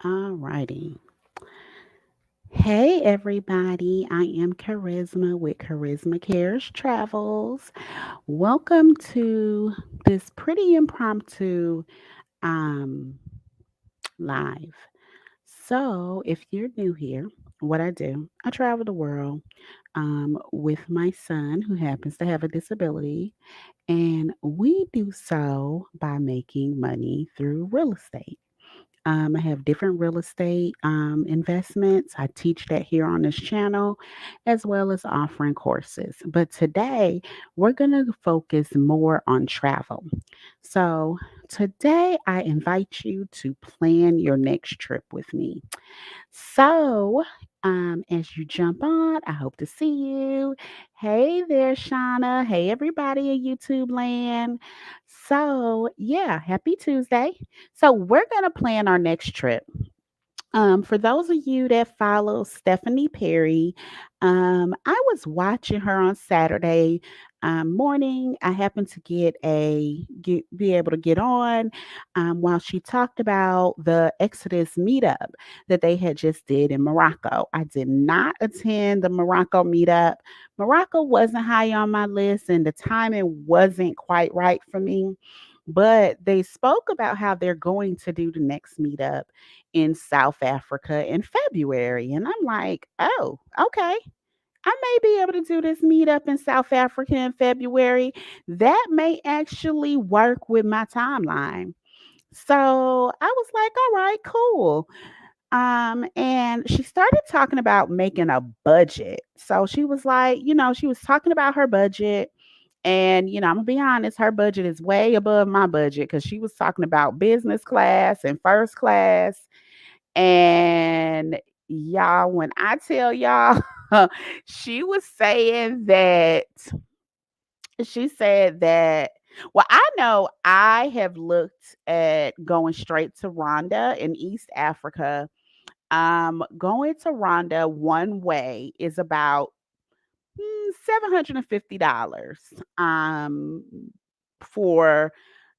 Alrighty. Hey everybody, I am Charisma with Charisma Cares Travels. Welcome to this pretty impromptu um live. So, if you're new here, what I do, I travel the world with my son who happens to have a disability, and we do so by making money through real estate. I have different real estate investments. I teach that here on this channel, as well as offering courses. But today, we're going to focus more on travel. So, today, I invite you to plan your next trip with me. So, as you jump on, I hope to see you. Hey there, Shauna. Hey, everybody in YouTube land. So, yeah, happy Tuesday. So, we're going to plan our next trip. For those of you that follow Stephanie Perry, I was watching her on Saturday morning. I happened to be able to get on while she talked about the Exodus meetup that they had just did in Morocco. I did not attend the Morocco meetup. Morocco wasn't high on my list, and the timing wasn't quite right for me. But they spoke about how they're going to do the next meetup in South Africa in February. And I'm like, oh, okay. I may be able to do this meetup in South Africa in February. That may actually work with my timeline. So I was like, all right, cool. And she started talking about making a budget. So she was like, she was talking about her budget. And, I'm gonna be honest, her budget is way above my budget because she was talking about business class and first class. And y'all, when I tell y'all, she was saying that she said that well, I know I have looked at going straight to Rwanda in East Africa. Going to Rwanda one way is about $750 for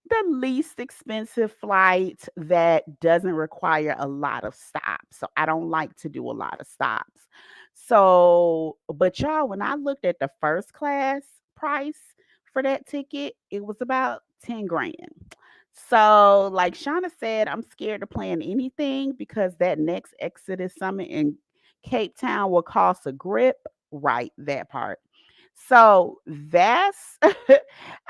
the least expensive flight that doesn't require a lot of stops. So I don't like to do a lot of stops. So, but y'all, when I looked at the first class price for that ticket, it was about 10 grand. So, like Shauna said, I'm scared to plan anything because that next Exodus Summit in Cape Town will cost a grip. Right, that part. So that's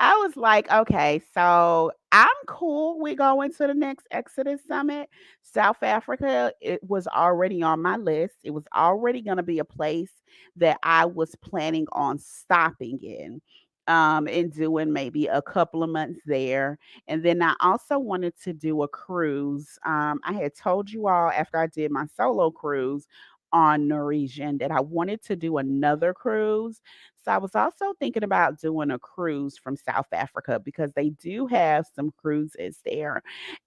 I was like, okay, so I'm cool with going to the next Exodus Summit. South Africa, it was already on my list. It was already going to be a place that I was planning on stopping in. And doing maybe a couple of months there. And then I also wanted to do a cruise. I had told you all after I did my solo cruise on Norwegian that I wanted to do another cruise. So I was also thinking about doing a cruise from South Africa because they do have some cruises there.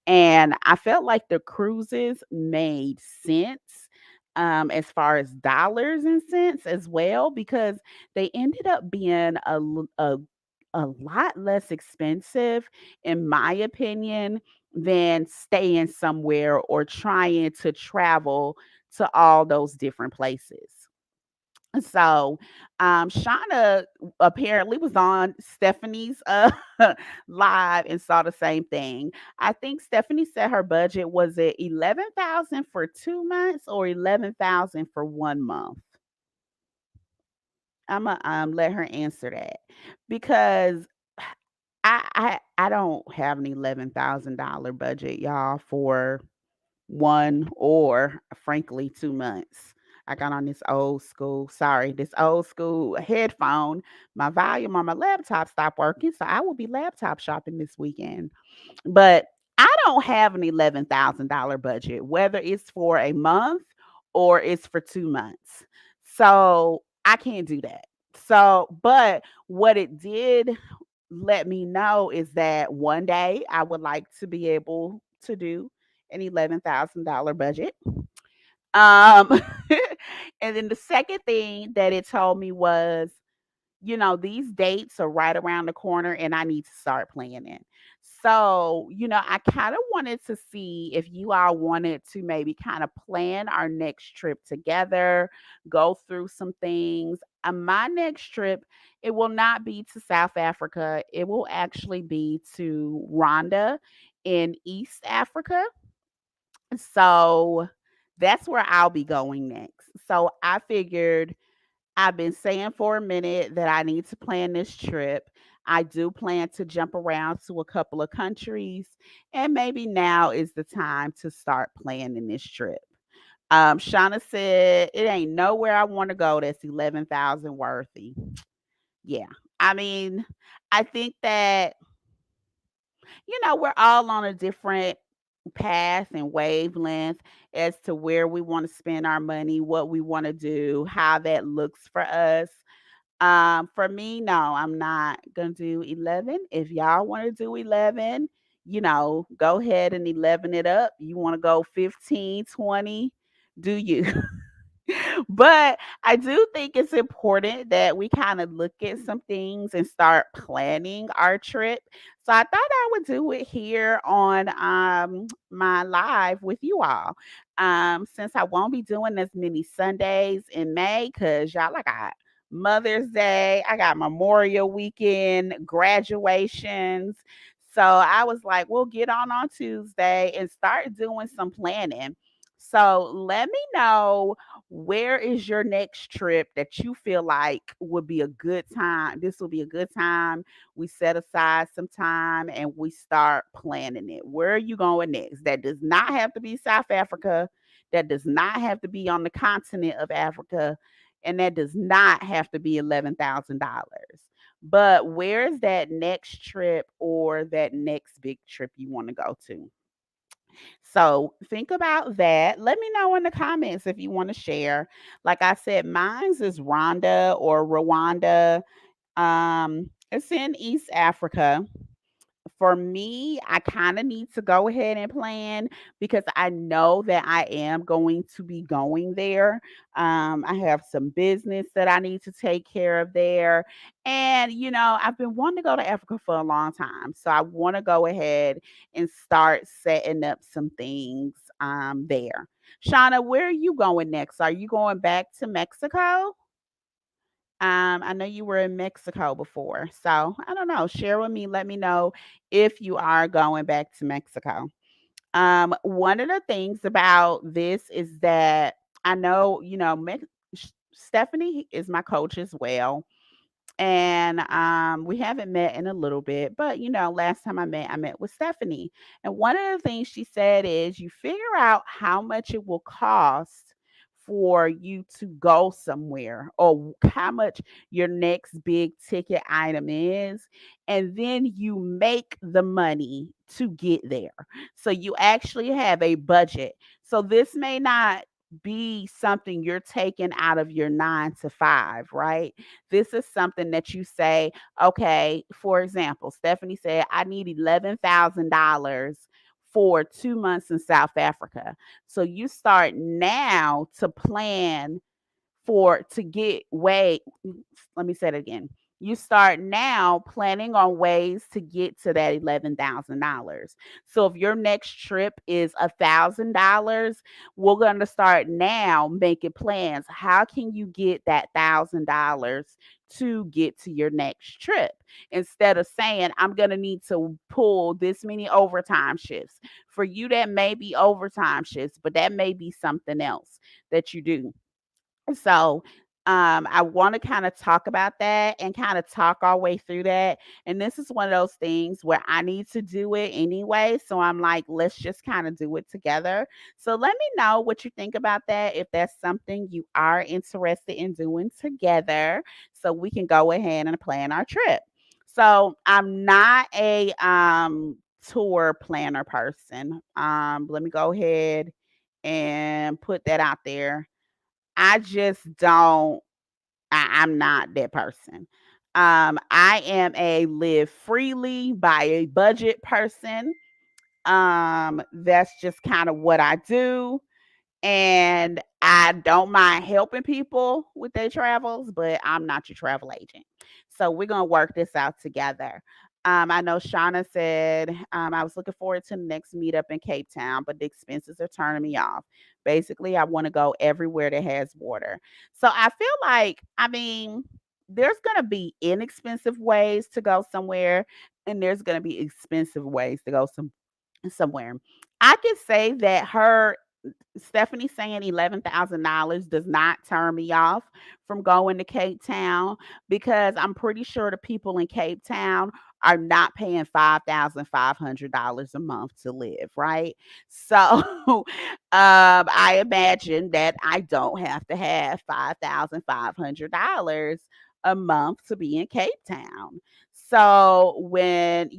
And I felt like the cruises made sense as far as dollars and cents as well because they ended up being a lot less expensive, in my opinion, than staying somewhere or trying to travel to all those different places. So, Shauna apparently was on Stephanie's live and saw the same thing. I think Stephanie said her budget was at 11,000 for 2 months or 11,000 for 1 month. I'm gonna let her answer that because I don't have an $11,000 budget, y'all, for 1 or frankly 2 months. I got on this old school headphone. My volume on my laptop stopped working, so I will be laptop shopping this weekend. But I don't have an $11,000 budget, whether it's for a month or it's for 2 months. So, I can't do that. So, but what it did let me know is that one day I would like to be able to do an $11,000 budget. Um, and then the second thing that it told me was, these dates are right around the corner and I need to start planning. So, I kind of wanted to see if you all wanted to maybe kind of plan our next trip together, go through some things. My next trip, it will not be to South Africa. It will actually be to Rwanda in East Africa. So that's where I'll be going next. So I figured I've been saying for a minute that I need to plan this trip. I do plan to jump around to a couple of countries, and maybe now is the time to start planning this trip. Shauna said it ain't nowhere I want to go that's 11,000 worthy. Yeah. I mean, I think that we're all on a different path and wavelength as to where we want to spend our money, what we want to do, how that looks for us. For me, no, I'm not gonna do 11. If y'all want to do 11, go ahead and 11 it up. You want to go 15, 20, do you? But I do think it's important that we kind of look at some things and start planning our trip. So I thought I would do it here on my live with you all. Since I won't be doing as many Sundays in May, because y'all I got Mother's Day, I got Memorial Weekend, graduations. So I was like, we'll get on Tuesday and start doing some planning. So let me know, where is your next trip that you feel like would be a good time? This will be a good time. We set aside some time and we start planning it. Where are you going next? That does not have to be South Africa. That does not have to be on the continent of Africa. And that does not have to be $11,000. But where's that next trip or that next big trip you want to go to? So think about that. Let me know in the comments if you want to share. Like I said, mine's is Rwanda or Rwanda. It's in East Africa. For me, I kind of need to go ahead and plan because I know that I am going to be going there. I have some business that I need to take care of there. And, I've been wanting to go to Africa for a long time. So I want to go ahead and start setting up some things there. Shauna, where are you going next? Are you going back to Mexico? I know you were in Mexico before. So I don't know. Share with me. Let me know if you are going back to Mexico. One of the things about this is that I know, Stephanie is my coach as well. And we haven't met in a little bit, but last time I met with Stephanie. And one of the things she said is you figure out how much it will cost for you to go somewhere, or how much your next big ticket item is, and then you make the money to get there. So you actually have a budget. So this may not be something you're taking out of your 9 to 5, right? This is something that you say, okay, for example, Stephanie said, I need $11,000 for 2 months in South Africa. So you start now to plan for to get way let me say it again. You start now planning on ways to get to that $11,000. So if your next trip is $1,000, we're going to start now making plans. How can you get that $1,000 to get to your next trip? Instead of saying, I'm going to need to pull this many overtime shifts. For you, that may be overtime shifts, but that may be something else that you do. So, I want to kind of talk about that and kind of talk our way through that. And this is one of those things where I need to do it anyway. So I'm like, let's just kind of do it together. So let me know what you think about that. If that's something you are interested in doing together, so we can go ahead and plan our trip. So I'm not a tour planner person. Let me go ahead and put that out there. I just don't I'm not that person. I am a live freely by a budget person. That's just kind of what I do. And I don't mind helping people with their travels, but I'm not your travel agent. So we're gonna work this out together. I know Shauna said, I was looking forward to the next meetup in Cape Town, but the expenses are turning me off. Basically, I want to go everywhere that has water. So I feel like, I mean, there's going to be inexpensive ways to go somewhere, and there's going to be expensive ways to go somewhere. I could say that her Stephanie saying $11,000 does not turn me off from going to Cape Town because I'm pretty sure the people in Cape Town are not paying $5,500 a month to live, right? So I imagine that I don't have to have $5,500 a month to be in Cape Town. So when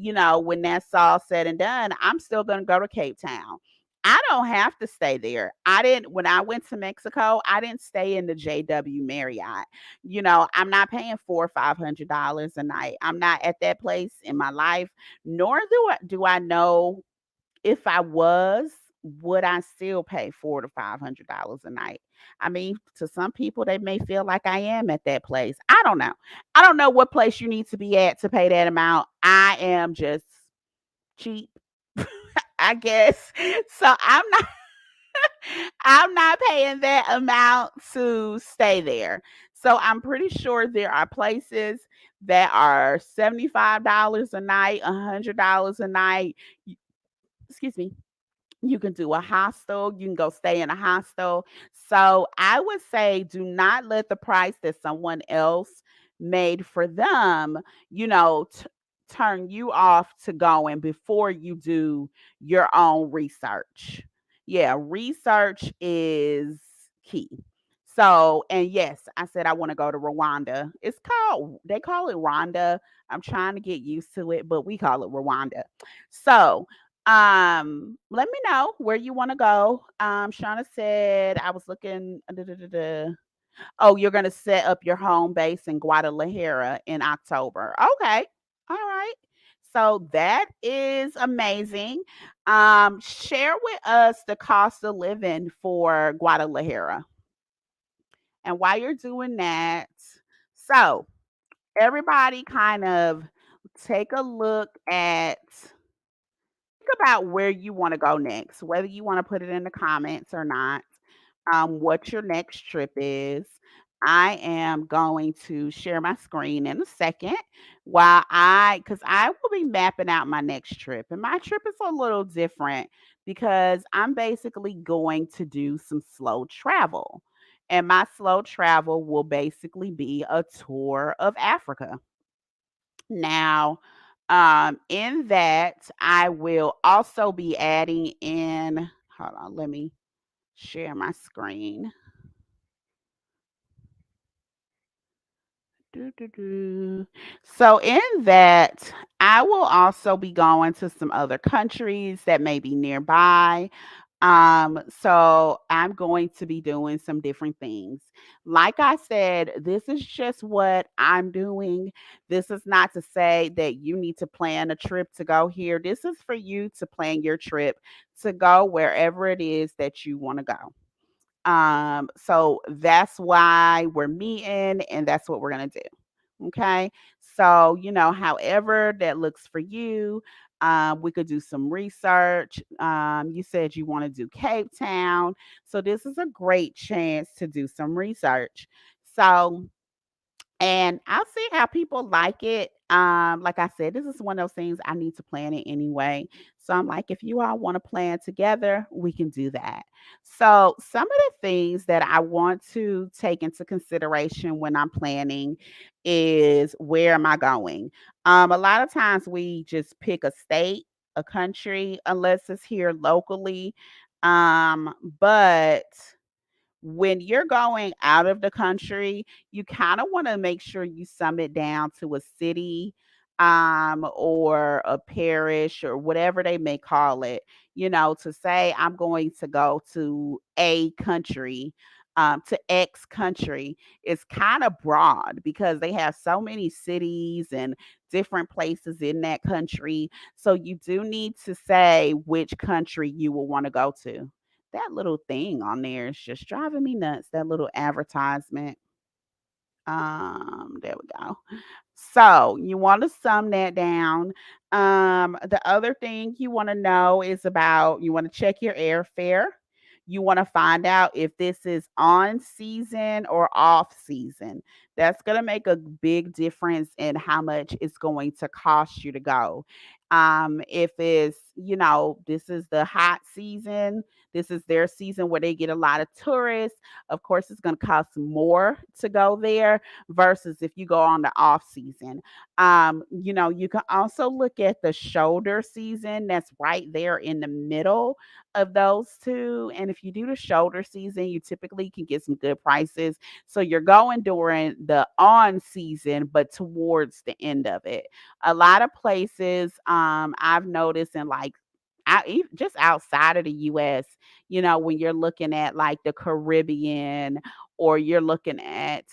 that's all said and done, I'm still going to go to Cape Town. I don't have to stay there. I didn't when I went to Mexico, I didn't stay in the JW Marriott. I'm not paying four or $500 a night. I'm not at that place in my life, nor do I know if I was, would I still pay four to $500 a night? I mean, to some people, they may feel like I am at that place. I don't know. I don't know what place you need to be at to pay that amount. I am just cheap, I guess. So I'm not paying that amount to stay there. So I'm pretty sure there are places that are $75 a night, $100 a night. Excuse me. You can do a hostel, you can go stay in a hostel. So I would say do not let the price that someone else made for them, you know, turn you off to going before you do your own research. Yeah, research is key. So, and yes, I said I want to go to Rwanda. They call it Rwanda. I'm trying to get used to it, but we call it Rwanda. So, let me know where you want to go. Shauna said I was looking. Oh, you're gonna set up your home base in Guadalajara in October. Okay, all right. So that is amazing. Share with us the cost of living for Guadalajara, and while you're doing that, so everybody kind of take a look at about where you want to go next, whether you want to put it in the comments or not, what your next trip is. I am going to share my screen in a second because I will be mapping out my next trip. And my trip is a little different because I'm basically going to do some slow travel. And my slow travel will basically be a tour of Africa. Now, in that, I will also be adding in, hold on, let me share my screen. Doo-doo-doo. So, in that, I will also be going to some other countries that may be nearby. So I'm going to be doing some different things. Like I said, this is just what I'm doing. This is not to say that you need to plan a trip to go here. This is for you to plan your trip to go wherever it is that you want to go. So that's why we're meeting and that's what we're going to do. Okay. So, however that looks for you, we could do some research. You said you want to do Cape Town. So, this is a great chance to do some research. So, and I'll see how people like it. Like I said, this is one of those things I need to plan it anyway. So I'm like, if you all want to plan together, we can do that. So some of the things that I want to take into consideration when I'm planning is where am I going? A lot of times we just pick a state, a country, unless it's here locally. But when you're going out of the country, you kind of want to make sure you sum it down to a city or a parish or whatever they may call it, to say I'm going to go to a country. To X country is kind of broad because they have so many cities and different places in that country. So you do need to say which country you will want to go to. That little thing on there is just driving me nuts, that little advertisement. There we go. So you want to sum that down. The other thing you want to know is about you want to check your airfare. You want to find out if this is on season or off season. That's going to make a big difference in how much it's going to cost you to go. If it's, this is the hot season, this is their season where they get a lot of tourists. Of course, it's going to cost more to go there versus if you go on the off season. You can also look at the shoulder season that's right there in the middle of those two. And if you do the shoulder season, you typically can get some good prices. So you're going during the on season, but towards the end of it. A lot of places I've noticed in like just outside of the US, when you're looking at like the Caribbean or you're looking at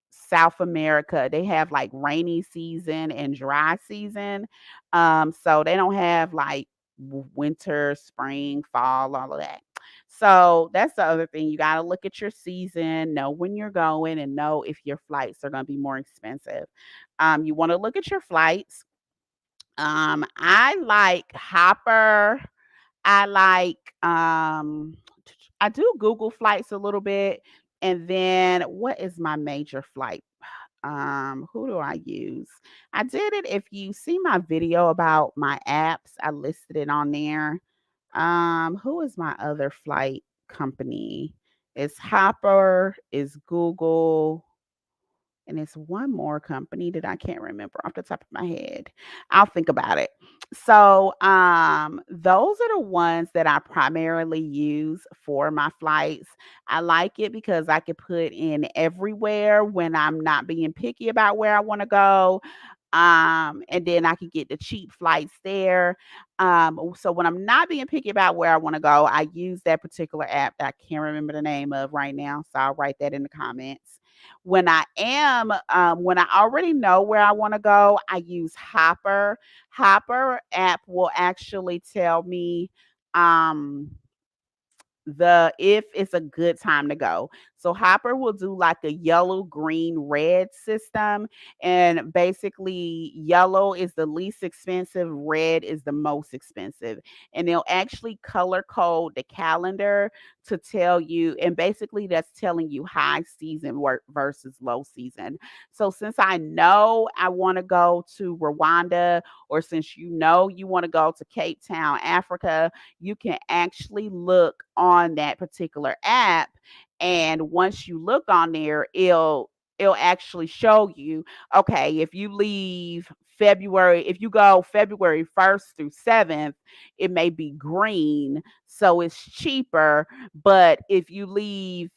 South America, they have like rainy season and dry season. So they don't have like winter, spring, fall, all of that. So that's the other thing. You got to look at your season, know when you're going, and know if your flights are going to be more expensive. You want to look at your flights. I like Hopper. I like I do Google flights a little bit. And then what is my major flight? Who do I use? I did it. If you see my video about my apps, I listed it on there. Who is my other flight company? It's Hopper, is Google, and it's one more company that I can't remember off the top of my head. I'll think about it. So, those are the ones that I primarily use for my flights. I like it because I can put in everywhere when I'm not being picky about where I want to go. And then I can get the cheap flights there. So when I'm not being picky about where I want to go, I use that particular app that I can't remember the name of right now. So I'll write that in the comments. When I already know where I want to go, I use Hopper. Hopper app will actually tell me um the if it's a good time to go. So Hopper will do like a yellow, green, red system. And basically, yellow is the least expensive, red is the most expensive. And they'll actually color code the calendar to tell you. And basically, that's telling you high season work versus low season. So since I know I want to go to Rwanda, or since you want to go to Cape Town, Africa, you can actually look on that particular app. And once you look on there, it'll actually show you, okay, if you leave February, if you go February 1st through 7th, it may be green, so it's cheaper. But if you leave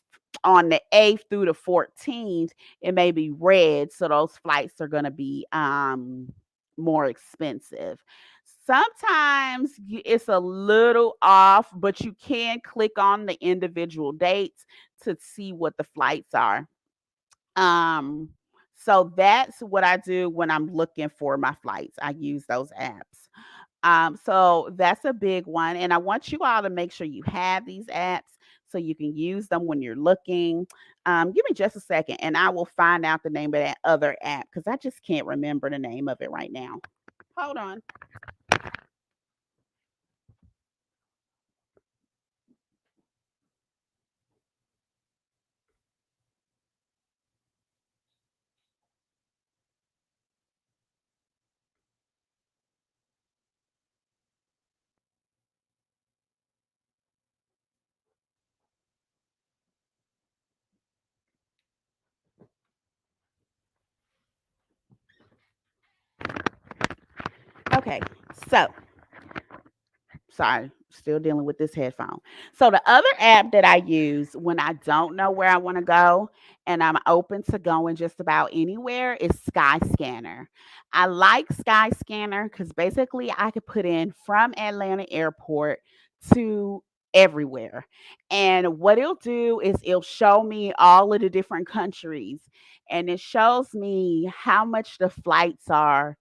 on the 8th through the 14th, it may be red, so those flights are going to be more expensive. Sometimes it's a little off, but you can click on the individual dates to see what the flights are. Um, so that's what I do when I'm looking for my flights. I use those apps. So that's a big one. And I want you all to make sure you have these apps so you can use them when you're looking. Give me just a second and I will find out the name of that other app because I just can't remember the name of it right now. Hold on. Okay. So sorry, still dealing with this headphone. So the other app that I use when I don't know where I want to go and I'm open to going just about anywhere is Skyscanner. I like Skyscanner because basically I could put in from Atlanta Airport to everywhere. And what it'll do is it'll show me all of the different countries and it shows me how much the flights are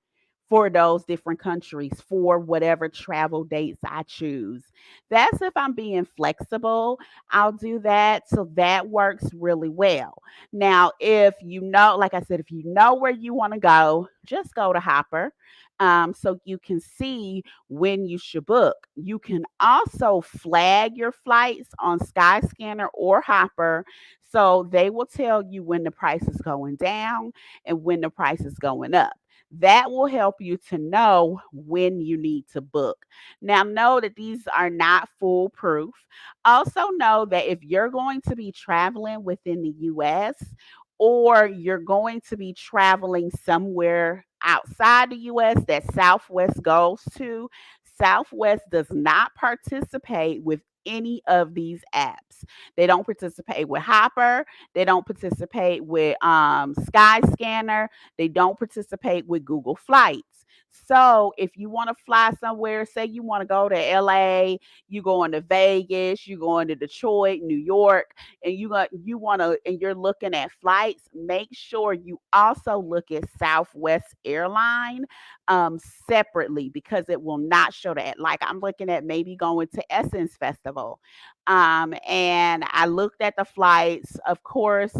for those different countries for whatever travel dates I choose. That's if I'm being flexible. I'll do that. So that works really well. Now, if you know, like I said, if you know where you want to go, just go to Hopper. So you can see when you should book. You can also flag your flights on Skyscanner or Hopper. So they will tell you when the price is going down and when the price is going up. That will help you to know when you need to book. Now, know that these are not foolproof. Also, know that if you're going to be traveling within the US or you're going to be traveling somewhere outside the US that Southwest goes to, Southwest does not participate with any of these apps. They don't participate with Hopper. They don't participate with Skyscanner. They don't participate with Google Flights. So if you want to fly somewhere, say you want to go to LA, you going to Vegas, you going to Detroit, New York, and you want to and you're looking at flights, make sure you also look at Southwest Airline separately because it will not show that. Like I'm looking at maybe going to Essence Festival. And I looked at the flights. Of course,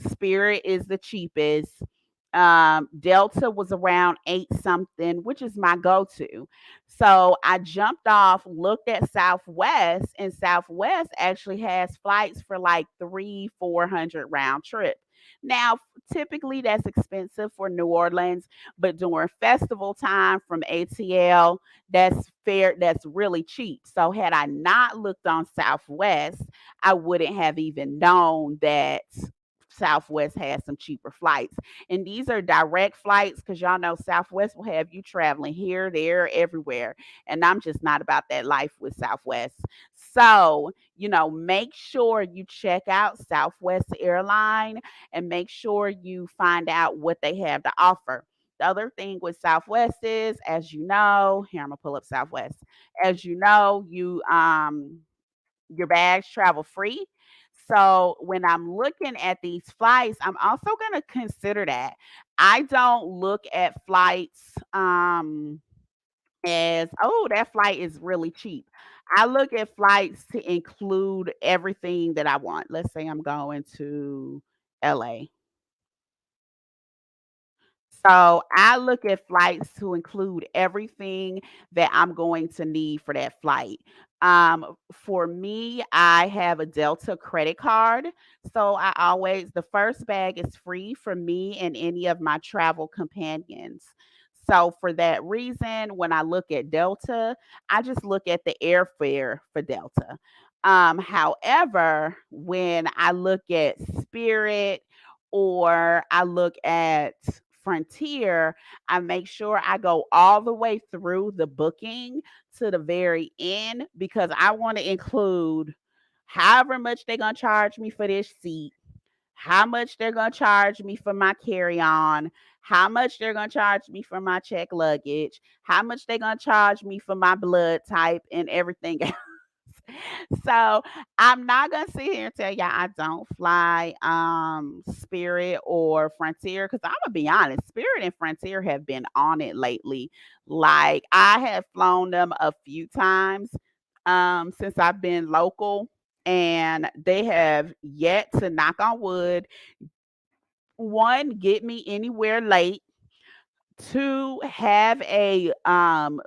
Spirit is the cheapest. Delta was around eight something, which is my go-to. So I jumped off, looked at Southwest, and Southwest actually has flights for like 300-400 round trip. Now, typically that's expensive for New Orleans, but during festival time from ATL, that's fair, that's really cheap. So had I not looked on Southwest, I wouldn't have even known that Southwest has some cheaper flights. And these are direct flights because y'all know Southwest will have you traveling here, there, everywhere. And I'm just not about that life with Southwest. So, make sure you check out Southwest Airline and make sure you find out what they have to offer. The other thing with Southwest is, as you know, here I'm gonna pull up Southwest. As you know, your bags travel free. So when I'm looking at these flights, I'm also going to consider that. I don't look at flights as, oh, that flight is really cheap. I look at flights to include everything that I want. Let's say I'm going to LA. So I look at flights to include everything that I'm going to need for that flight. For me, I have a Delta credit card. So the first bag is free for me and any of my travel companions. So for that reason, when I look at Delta, I just look at the airfare for Delta. However, when I look at Spirit or I look at Frontier, I make sure I go all the way through the booking to the very end because I want to include however much they're going to charge me for this seat, how much they're going to charge me for my carry on, how much they're going to charge me for my check luggage, how much they're going to charge me for my blood type and everything. So I'm not gonna sit here and tell y'all I don't fly Spirit or Frontier because I'm gonna be honest, Spirit and Frontier have been on it lately. Like I have flown them a few times since I've been local, and they have yet to, knock on wood, one, get me anywhere late, to have a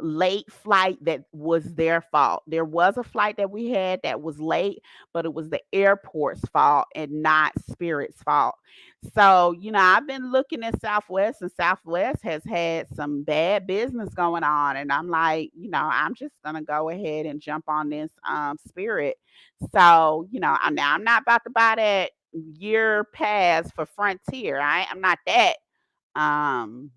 late flight that was their fault. There was a flight that we had that was late, but it was the airport's fault and not Spirit's fault. So, I've been looking at Southwest, and Southwest has had some bad business going on, and I'm like, I'm just gonna go ahead and jump on this Spirit. So, I'm not about to buy that year pass for Frontier. I'm not that um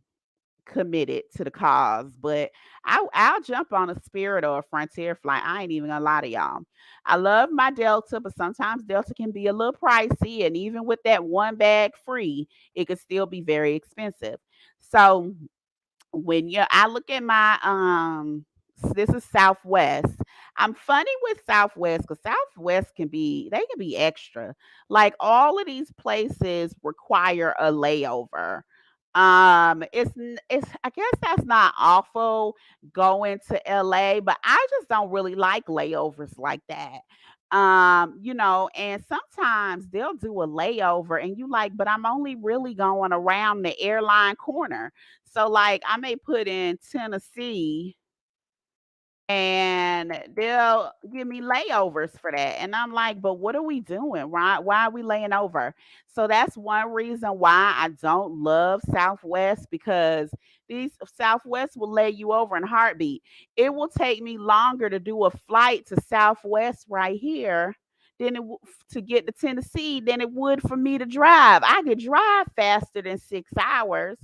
committed to the cause, but I'll jump on a Spirit or a Frontier flight. I ain't even gonna lie to y'all. I love my Delta, but sometimes Delta can be a little pricey, and even with that one bag free, it could still be very expensive. So I look at my this is Southwest. I'm funny with Southwest because Southwest they can be extra. Like all of these places require a layover. It's I guess that's not awful going to LA, but I just don't really like layovers like that. And sometimes they'll do a layover and you like, but I'm only really going around the airline corner. So like I may put in Tennessee and they'll give me layovers for that. And I'm like, but what are we doing? Why are we laying over? So that's one reason why I don't love Southwest because these Southwest will lay you over in a heartbeat. It will take me longer to do a flight to Southwest right here to get to Tennessee than it would for me to drive. I could drive faster than 6 hours.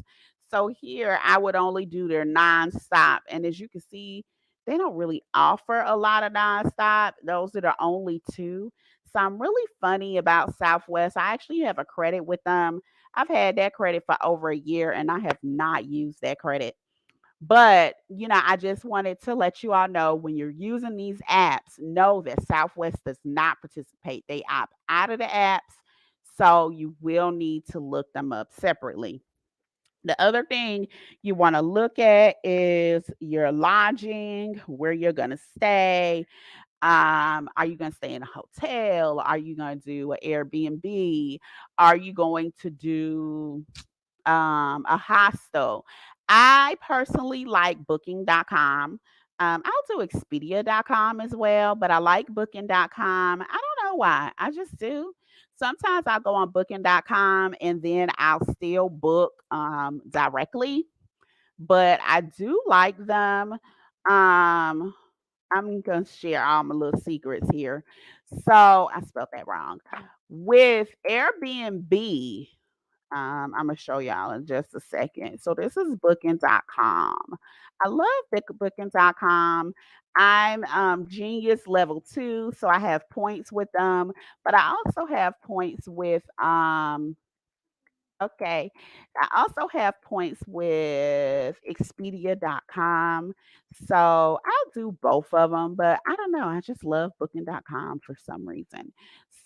So here I would only do their nonstop. And as you can see, they don't really offer a lot of nonstop. Those are the only two. So I'm really funny about Southwest. I actually have a credit with them. I've had that credit for over a year and I have not used that credit. But, I just wanted to let you all know when you're using these apps, know that Southwest does not participate. They opt out of the apps. So you will need to look them up separately. The other thing you want to look at is your lodging, where you're going to stay. Are you going to stay in a hotel? Are you going to do an Airbnb? Are you going to do a hostel? I personally like booking.com. I'll do expedia.com as well, but I like booking.com. I don't know why. I just do. Sometimes I'll go on booking.com and then I'll still book directly, but I do like them. Um, I'm going to share all my little secrets here. So I spelled that wrong. With Airbnb, I'm gonna show y'all in just a second. So this is booking.com. I love booking.com. I'm genius level 2, so I have points with them, but I also have points with okay. I also have points with Expedia.com. So I'll do both of them, but I don't know. I just love Booking.com for some reason.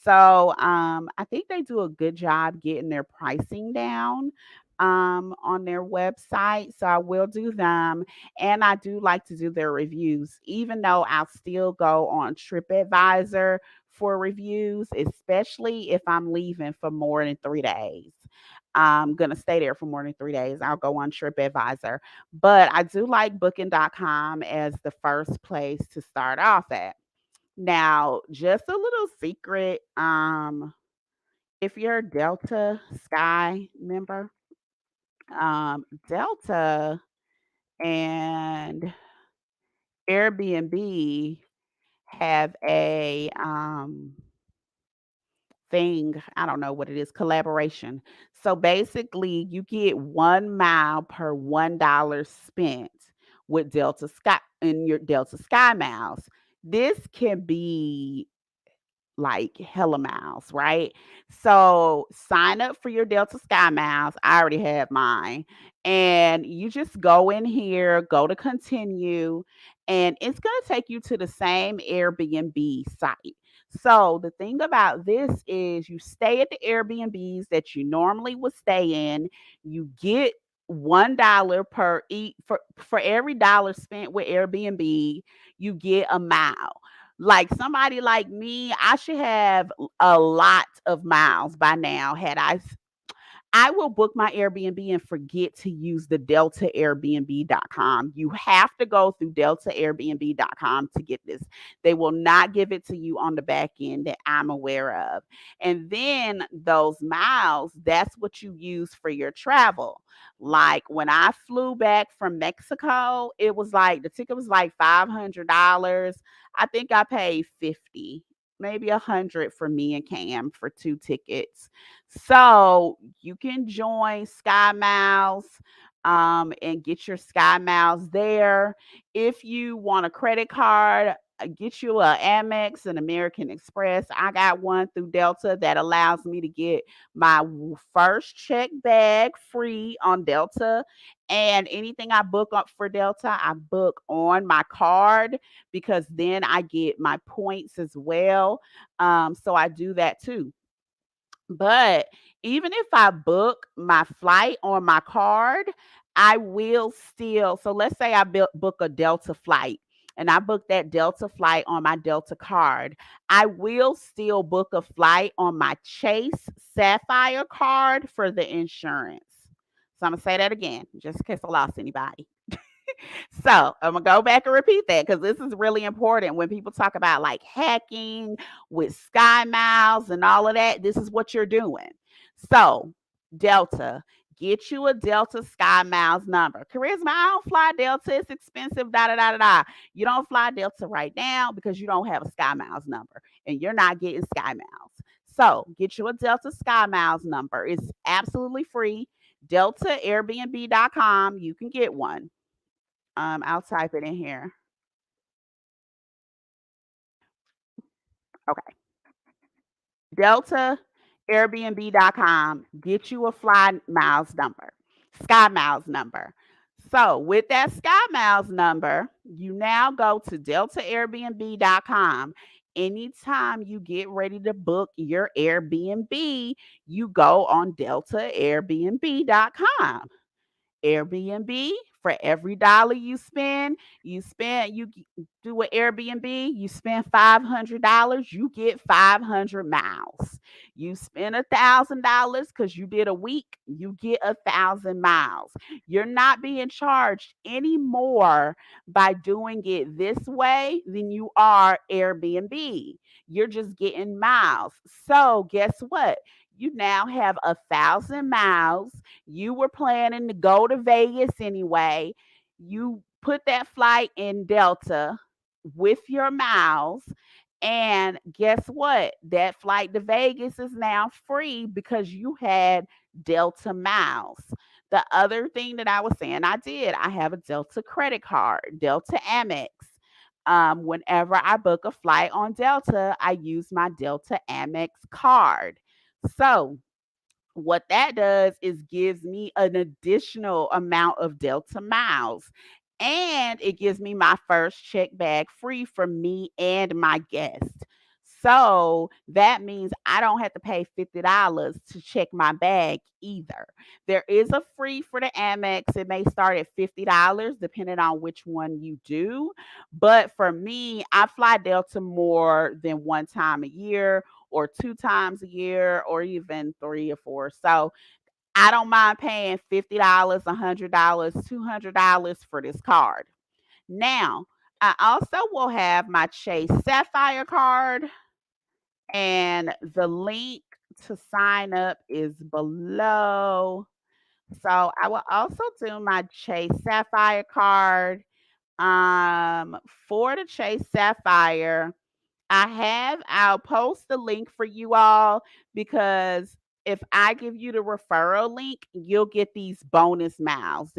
So I think they do a good job getting their pricing down on their website. So I will do them. And I do like to do their reviews, even though I'll still go on TripAdvisor for reviews, especially if I'm leaving for more than 3 days. I'm gonna stay there for more than 3 days. I'll go on TripAdvisor. But I do like booking.com as the first place to start off at. Now, just a little secret. If you're a Delta Sky member, Delta and Airbnb have a thing, I don't know what it is, collaboration. So basically, you get 1 mile per $1 spent with Delta Sky in your Delta Sky Miles. This can be like hella miles, right? So sign up for your Delta Sky Miles. I already have mine. And you just go in here, go to continue, and it's going to take you to the same Airbnb site. So the thing about this is you stay at the Airbnbs that you normally would stay in. You get $1 per each for every dollar spent with Airbnb, you get a mile. Like somebody like me, I should have a lot of miles by now. I will book my Airbnb and forget to use the deltaairbnb.com. You have to go through deltaairbnb.com to get this. They will not give it to you on the back end that I'm aware of. And then those miles, that's what you use for your travel. Like when I flew back from Mexico, it was like the ticket was like $500. I think I paid 50, maybe 100 for me and Cam for 2 tickets. So you can join Skymiles and get your Skymiles there. If you want a credit card, get you a Amex and American Express. I got one through Delta that allows me to get my first check bag free on Delta. And anything I book up for Delta, I book on my card because then I get my points as well. So I do that too. But even if I book my flight on my card, I will still. So let's say I book a Delta flight and I book that Delta flight on my Delta card. I will still book a flight on my Chase Sapphire card for the insurance. So I'm going to say that again, just in case I lost anybody. So I'm gonna go back and repeat that because this is really important when people talk about like hacking with Skymiles and all of that. This is what you're doing. So Delta, get you a Delta Skymiles number. Charisma, I don't fly Delta. It's expensive. Da da da da da. You don't fly Delta right now because you don't have a Skymiles number and you're not getting Skymiles. So get you a Delta Skymiles number. It's absolutely free. DeltaAirbnb.com. You can get one. I'll type it in here. Okay. Delta Airbnb.com. Get you a fly miles number, Sky Miles number. So with that Sky Miles number, you now go to DeltaAirbnb.com. Anytime you get ready to book your Airbnb, you go on DeltaAirbnb.com. Airbnb, for every dollar you do an Airbnb, you spend $500, you get 500 miles. You spend $1,000 because you did a week, you get 1,000 miles. You're not being charged any more by doing it this way than you are Airbnb. You're just getting miles. So guess what? You now have 1,000 miles. You were planning to go to Vegas anyway. You put that flight in Delta with your miles. And guess what? That flight to Vegas is now free because you had Delta miles. The other thing that I was saying, I have a Delta credit card, Delta Amex. Whenever I book a flight on Delta, I use my Delta Amex card. So, what that does is gives me an additional amount of Delta miles. And it gives me my first check bag free for me and my guest. So that means I don't have to pay $50 to check my bag either. There is a free for the Amex. It may start at $50 depending on which one you do. But for me, I fly Delta more than one time a year or two times a year or even three or four. So I don't mind paying $50, $100, $200 for this card. Now, I also will have my Chase Sapphire card, and the link to sign up is below. So I will also do my Chase Sapphire card. Um, for the Chase Sapphire, I'll post the link for you all because if I give you the referral link, you'll get these bonus miles.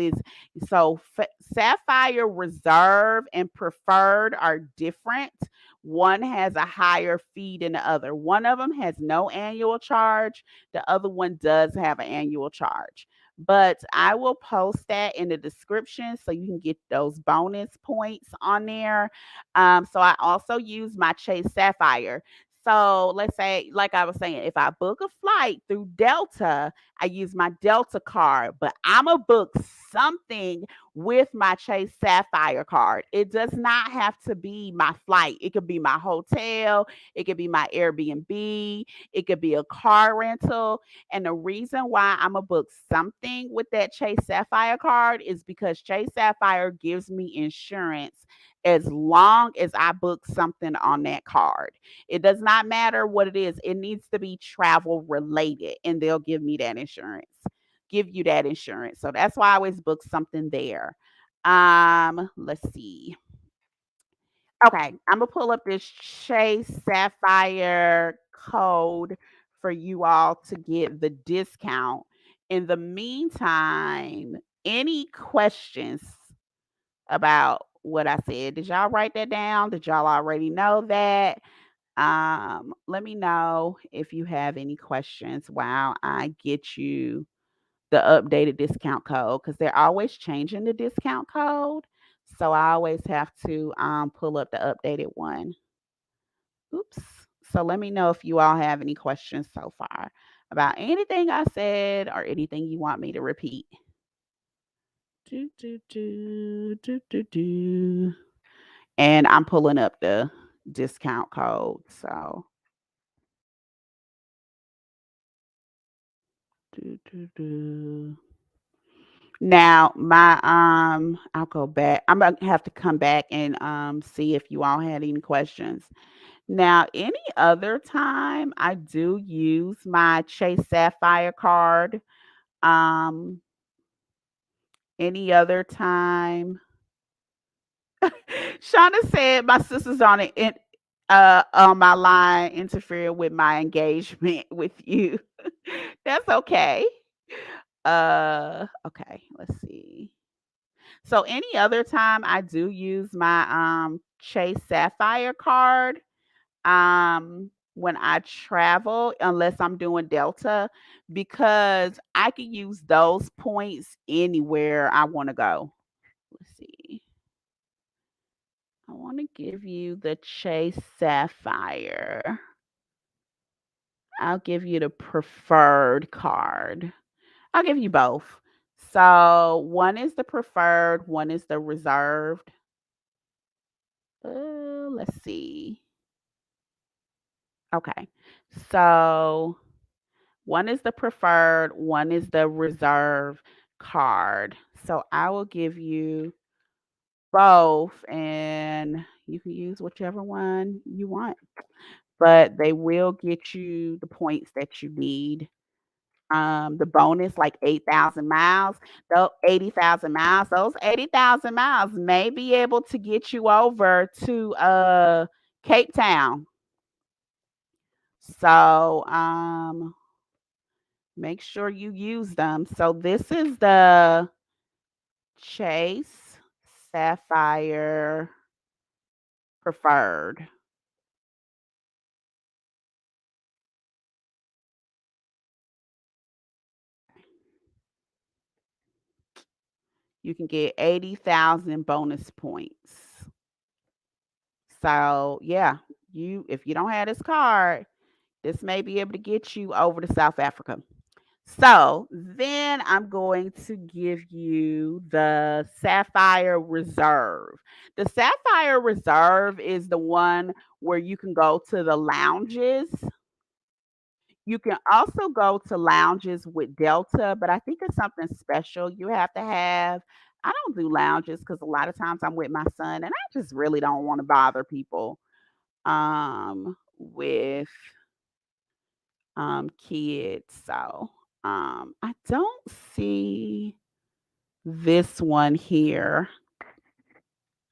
Sapphire Reserve and Preferred are different. One has a higher fee than the other. One of them has no annual charge. The other one does have an annual charge. But I will post that in the description so you can get those bonus points on there. So I also use my Chase Sapphire. So let's say, like I was saying, if I book a flight through Delta, I use my Delta card, but I'm going to book something with my Chase Sapphire card. It does not have to be my flight. It could be my hotel. It could be my Airbnb. It could be a car rental. And the reason why I'm going to book something with that Chase Sapphire card is because Chase Sapphire gives me insurance as long as I book something on that card. It does not matter what it is. It needs to be travel related and they'll give me that insurance. Give you that insurance. So that's why I always book something there. Let's see. Okay, I'm gonna pull up this Chase Sapphire code for you all to get the discount. In the meantime, any questions about what I said? Did y'all write that down? Did y'all already know that? Let me know if you have any questions while I get you the updated discount code because they're always changing the discount code. So I always have to pull up the updated one. Oops. So let me know if you all have any questions so far. about anything I said or anything you want me to repeat. Do, do, do, do, do, do. And I'm pulling up the discount code. So do, do, do. Now I'll go back. I'm gonna have to come back and see if you all had any questions. Now, any other time I do use my Chase Sapphire card. Um, any other time. Shauna said my sister's on my line interfering with my engagement with you. That's okay. Okay, let's see. So any other time I do use my Chase Sapphire card when I travel, unless I'm doing Delta, because I can use those points anywhere I want to go. Let's see. I want to give you the Chase Sapphire. I'll give you the preferred card. I'll give you both. So one is the preferred, one is the reserved. Let's see. Okay. So one is the preferred, one is the reserve card. So I will give you both and you can use whichever one you want, but they will get you the points that you need. The bonus, like 8,000 miles, though 80,000 miles, those 80,000 miles may be able to get you over to Cape Town. So make sure you use them. So this is the Chase Sapphire Preferred. You can get 80,000 bonus points. So, yeah, if you don't have this card, this may be able to get you over to South Africa. So, then I'm going to give you the Sapphire Reserve. The Sapphire Reserve is the one where you can go to the lounges. You can also go to lounges with Delta, but I think it's something special you have to have. I don't do lounges because a lot of times I'm with my son and I just really don't want to bother people with kids. So I don't see this one here.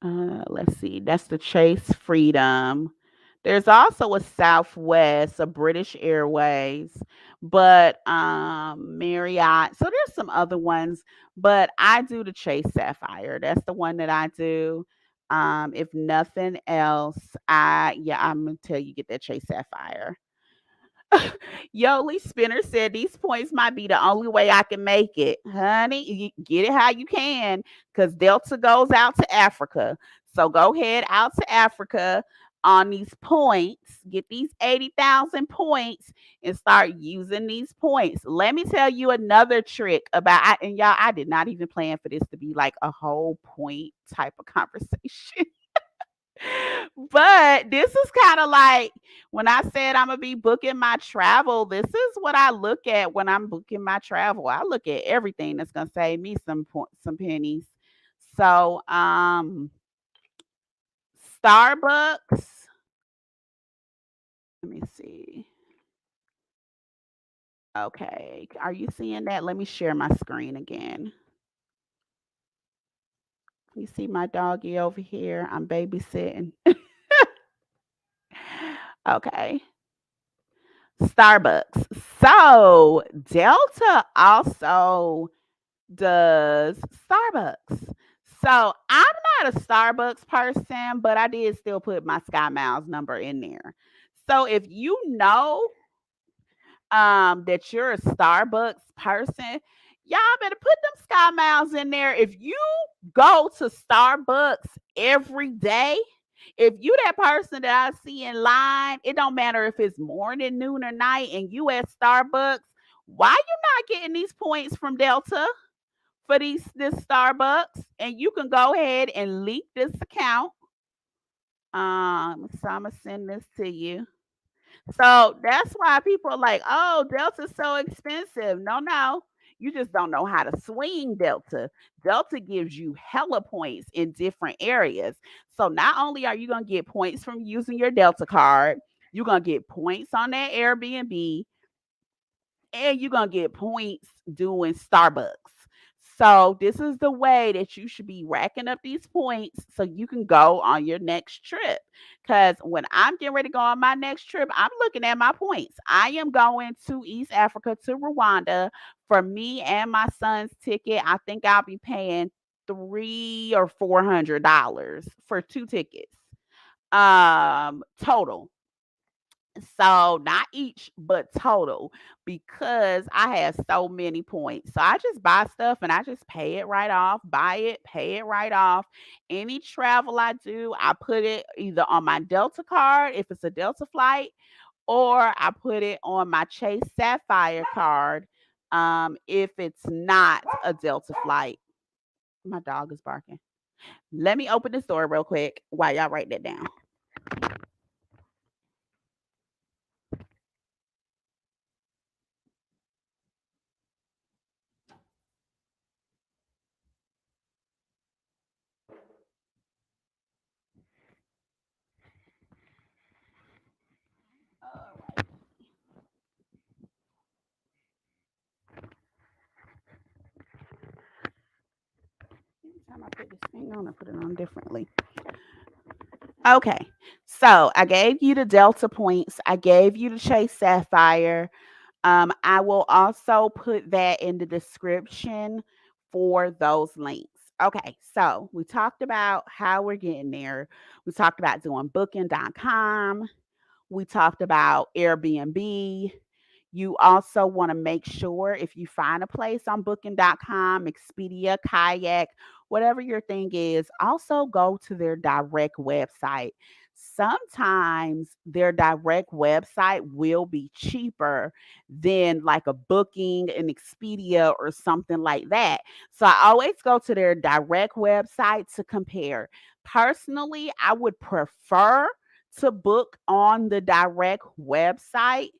Let's see. That's the Chase Freedom. There's also a Southwest, a British Airways, but Marriott. So there's some other ones, but I do the Chase Sapphire. That's the one that I do. If nothing else, I'm gonna tell you get that Chase Sapphire. Yoli Spinner said these points might be the only way I can make it. Honey, you get it how you can because Delta goes out to Africa. So go ahead out to Africa on these points, get these 80,000 points and start using these points. Let me tell you another trick and y'all, I did not even plan for this to be like a whole point type of conversation. But this is kind of like when I said I'm gonna be booking my travel. This is what I look at when I'm booking my travel. I look at everything that's gonna save me some pennies. So, Starbucks. Let me see. Okay, are you seeing that? Let me share my screen again. You see my doggy over here? I'm babysitting. Okay. Starbucks. So Delta also does Starbucks. So I'm not a Starbucks person, but I did still put my Skymiles number in there. So if you know that you're a Starbucks person, y'all better put them Skymiles in there. If you go to Starbucks every day, if you that person that I see in line, it don't matter if it's morning, noon, or night, and you at Starbucks, Why you not getting these points from Delta for this Starbucks? And you can go ahead and link this account. So I'm gonna send this to you. So that's why people are like, oh, Delta's so expensive. No, no. You just don't know how to swing Delta. Delta gives you hella points in different areas. So not only are you going to get points from using your Delta card, you're going to get points on that Airbnb, and you're going to get points doing Starbucks. So this is the way that you should be racking up these points so you can go on your next trip. Because when I'm getting ready to go on my next trip, I'm looking at my points. I am going to East Africa, to Rwanda. For me and my son's ticket, I think I'll be paying $300 or $400 for 2 tickets total. So not each, but total, because I have so many points. So I just buy stuff and I just pay it right off, buy it, pay it right off. Any travel I do, I put it either on my Delta card if it's a Delta flight, or I put it on my Chase Sapphire card if it's not a Delta flight. My dog is barking. Let me open this door real quick while y'all write that down. Anytime I put this thing on, I put it on differently. Okay. So I gave you the Delta points. I gave you the Chase Sapphire. I will also put that in the description for those links. Okay, so we talked about how we're getting there. We talked about doing booking.com. We talked about Airbnb. You also want to make sure if you find a place on booking.com, Expedia, Kayak, whatever your thing is, also go to their direct website. Sometimes their direct website will be cheaper than like a booking, an Expedia, or something like that. So I always go to their direct website to compare. Personally, I would prefer to book on the direct website,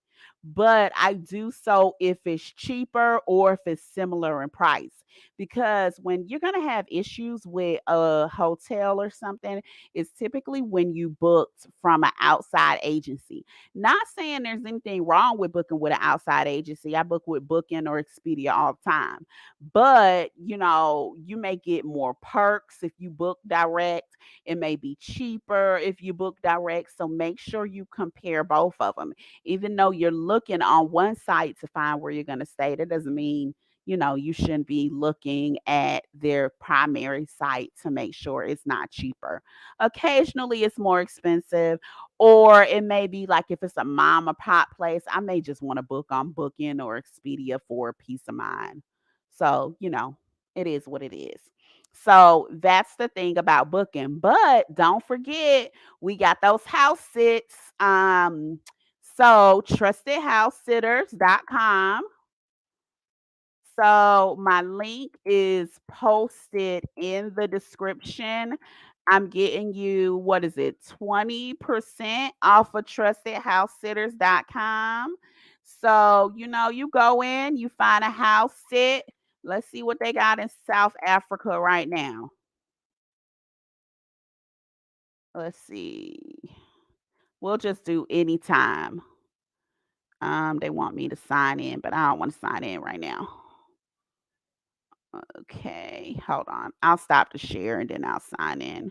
but I do so if it's cheaper or if it's similar in price. Because when you're going to have issues with a hotel or something, it's typically when you booked from an outside agency. Not saying there's anything wrong with booking with an outside agency. I book with Booking or Expedia all the time. But, you may get more perks if you book direct. It may be cheaper if you book direct. So make sure you compare both of them. Even though you're looking on one site to find where you're going to stay, that doesn't mean, you shouldn't be looking at their primary site to make sure it's not cheaper. Occasionally it's more expensive, or it may be like if it's a mom or pop place, I may just want to book on Booking or Expedia for peace of mind. So, it is what it is. So that's the thing about booking. But don't forget, we got those house sits. So trustedhousesitters.com. So my link is posted in the description. I'm getting you, what is it, 20% off of trustedhousesitters.com. So, you go in, you find a house sit. Let's see what they got in South Africa right now. Let's see. We'll just do anytime. They want me to sign in, but I don't want to sign in right now. Okay, hold on. I'll stop the share and then I'll sign in.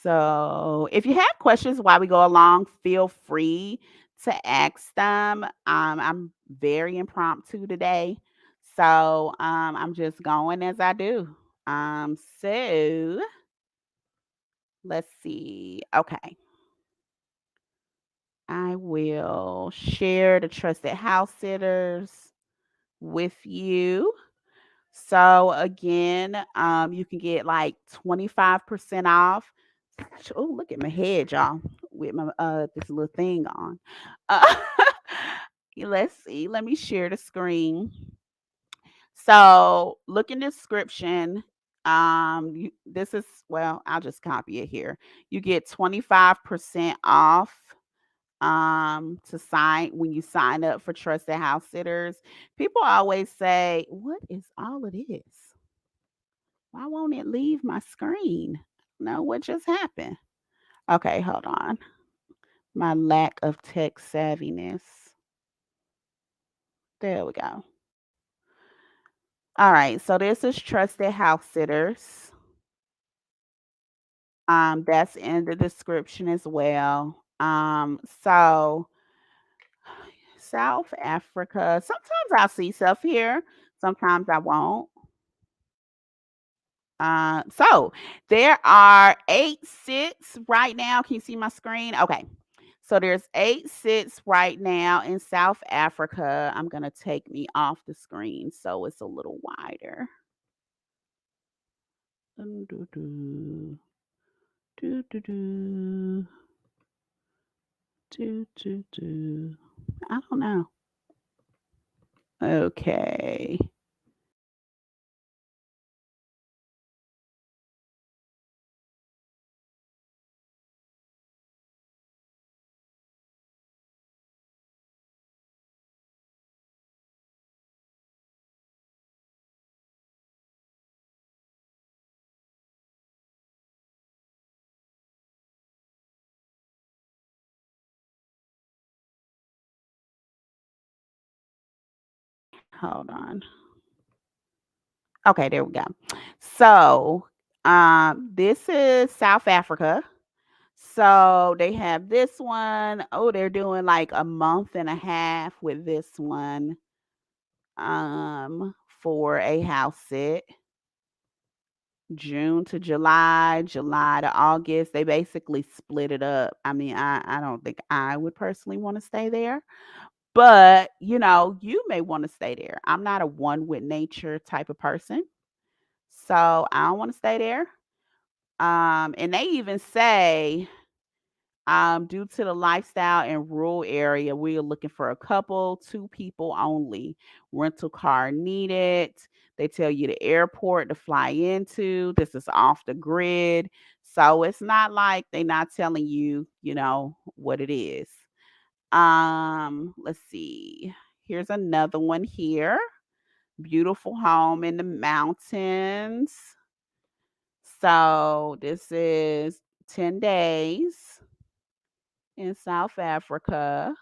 So, if you have questions while we go along, feel free to ask them. I'm very impromptu today, so I'm just going as I do. So let's see. Okay, I will share the trusted house sitters with you. So again, you can get like 25% off. Oh, look at my head, y'all, with my this little thing on. Uh, Let's see. Let me share the screen. So look in description. This is well, I'll just copy it here. You get 25% off to sign when you sign up for trusted house sitters. People always say, "What is all of this? Why won't it leave my screen?" No, what just happened? Okay, hold on. My lack of tech savviness. There we go. All right, so this is trusted house sitters. That's in the description as well. So South Africa, sometimes I'll see stuff here, sometimes I won't. So there are 8 sits right now. Can you see my screen? Okay. So there's 8 sits right now in South Africa. I'm gonna take me off the screen so it's a little wider. Doo, doo, doo. Doo, doo, doo. Doo, doo, doo. I don't know. Okay. Hold on. Okay, there we go. So, this is South Africa. So they have this one. Oh, they're doing like a month and a half with this one for a house sit. June to July, July to August. They basically split it up. I mean, I don't think I would personally want to stay there, but you may want to stay there. I'm not a one with nature type of person, so I don't want to stay there. And they even say, due to the lifestyle and rural area, we are looking for a couple, 2 people only. Rental car needed. They tell you the airport to fly into. This is off the grid. So it's not like they're not telling you, what it is. Let's see. Here's another one here. Beautiful home in the mountains. So this is 10 days in South Africa.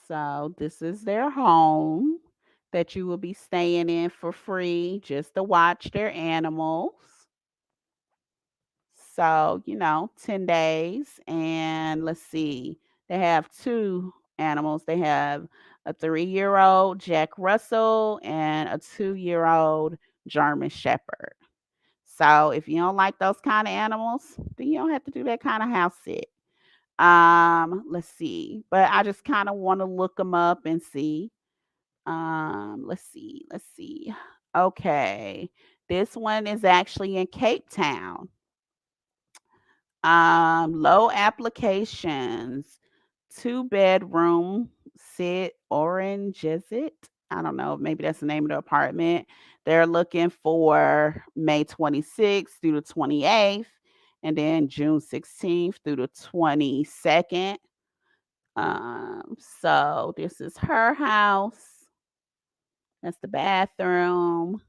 So this is their home that you will be staying in for free just to watch their animals. So, 10 days. And let's see, they have 2 animals. They have a 3-year-old Jack Russell and a 2-year-old German Shepherd. So if you don't like those kind of animals, then you don't have to do that kind of house sit. Let's see, but I just kind of want to look them up and see. Let's see. Okay, this one is actually in Cape Town. Low applications, 2-bedroom, sit orange, is it? I don't know. Maybe that's the name of the apartment. They're looking for May 26th through the 28th, and then June 16th through the 22nd. So this is her house. That's the bathroom.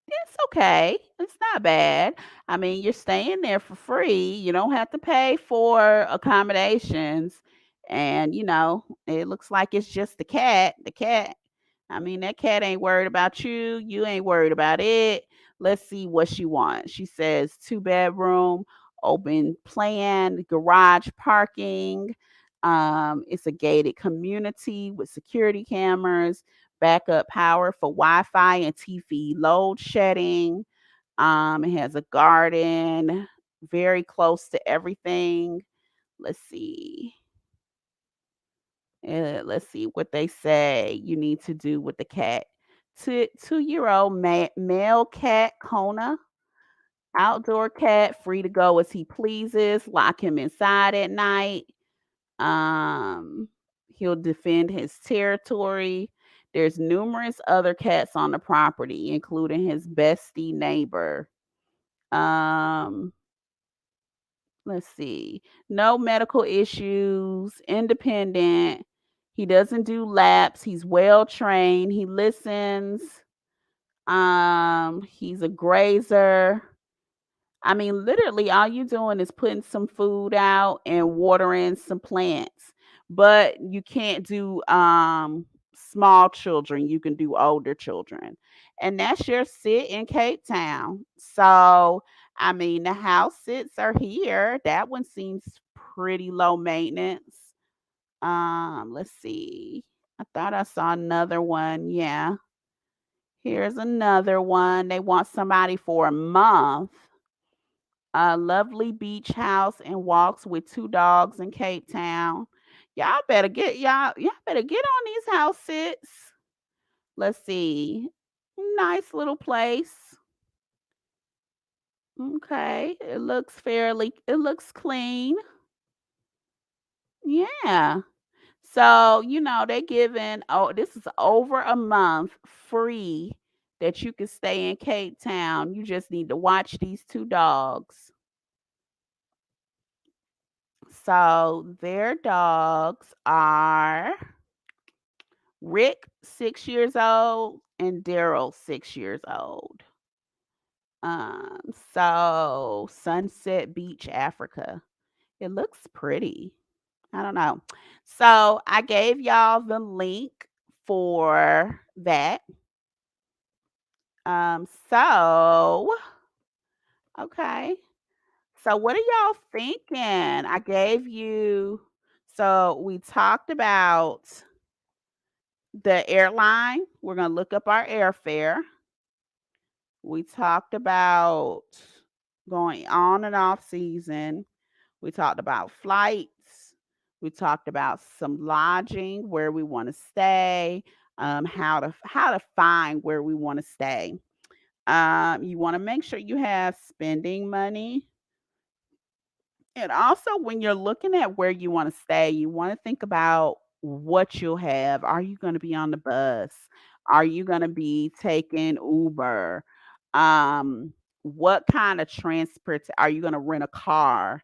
It's okay. It's not bad. I mean, you're staying there for free. You don't have to pay for accommodations. And, it looks like it's just the cat. The cat, I mean, that cat ain't worried about you. You ain't worried about it. Let's see what she wants. She says 2-bedroom, open plan, garage parking. It's a gated community with security cameras, backup power for Wi-Fi and TV load shedding. It has a garden, very close to everything. Let's see. Let's see what they say you need to do with the cat. 2-year-old male cat, Kona, outdoor cat, free to go as he pleases. Lock him inside at night. Um, he'll defend his territory. There's numerous other cats on the property, including his bestie neighbor. Um, let's see. No medical issues, independent. He doesn't do laps. He's well trained. He listens. He's a grazer. I mean, literally, all you doing is putting some food out and watering some plants. But you can't do small children. You can do older children. And that's your sit in Cape Town. So, I mean, the house sits are here. That one seems pretty low maintenance. Let's see. I thought I saw another one. Yeah. Here's another one. They want somebody for a month. A lovely beach house and walks with two dogs in Cape Town. Y'all better get on these house sits. Let's see. Nice little place. Okay. It looks clean. Yeah. So, they're giving, oh, this is over a month free that you can stay in Cape Town. You just need to watch these two dogs. So their dogs are Rick, 6 years old, and Daryl, 6 years old. Um, so Sunset Beach, Africa. It looks pretty. I don't know. So I gave y'all the link for that. So okay. So what are y'all thinking? I gave you so we talked about the airline. We're going to look up our airfare. We talked about going on and off season. We talked about flights. We talked about some lodging, where we want to stay, how to find where we want to stay. You want to make sure you have spending money. And also, when you're looking at where you wanna stay, you wanna think about what you'll have. Are you gonna be on the bus? Are you gonna be taking Uber? What kind of transport are you gonna rent a car?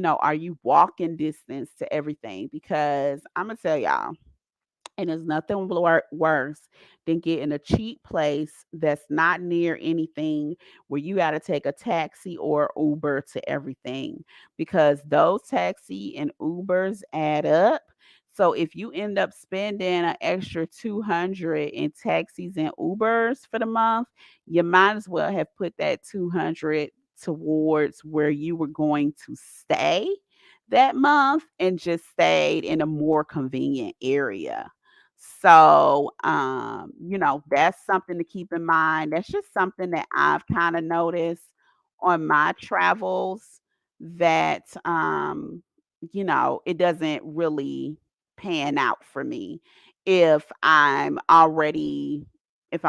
Are you walking distance to everything? Because Imma tell y'all, and there's nothing worse than getting a cheap place that's not near anything where you got to take a taxi or Uber to everything, because those taxi and Ubers add up. So if you end up spending an extra 200 in taxis and Ubers for the month, you might as well have put that 200 towards where you were going to stay that month and just stayed in a more convenient area. So, that's something to keep in mind. That's just something that I've kind of noticed on my travels, that, it doesn't really pan out for me if I'm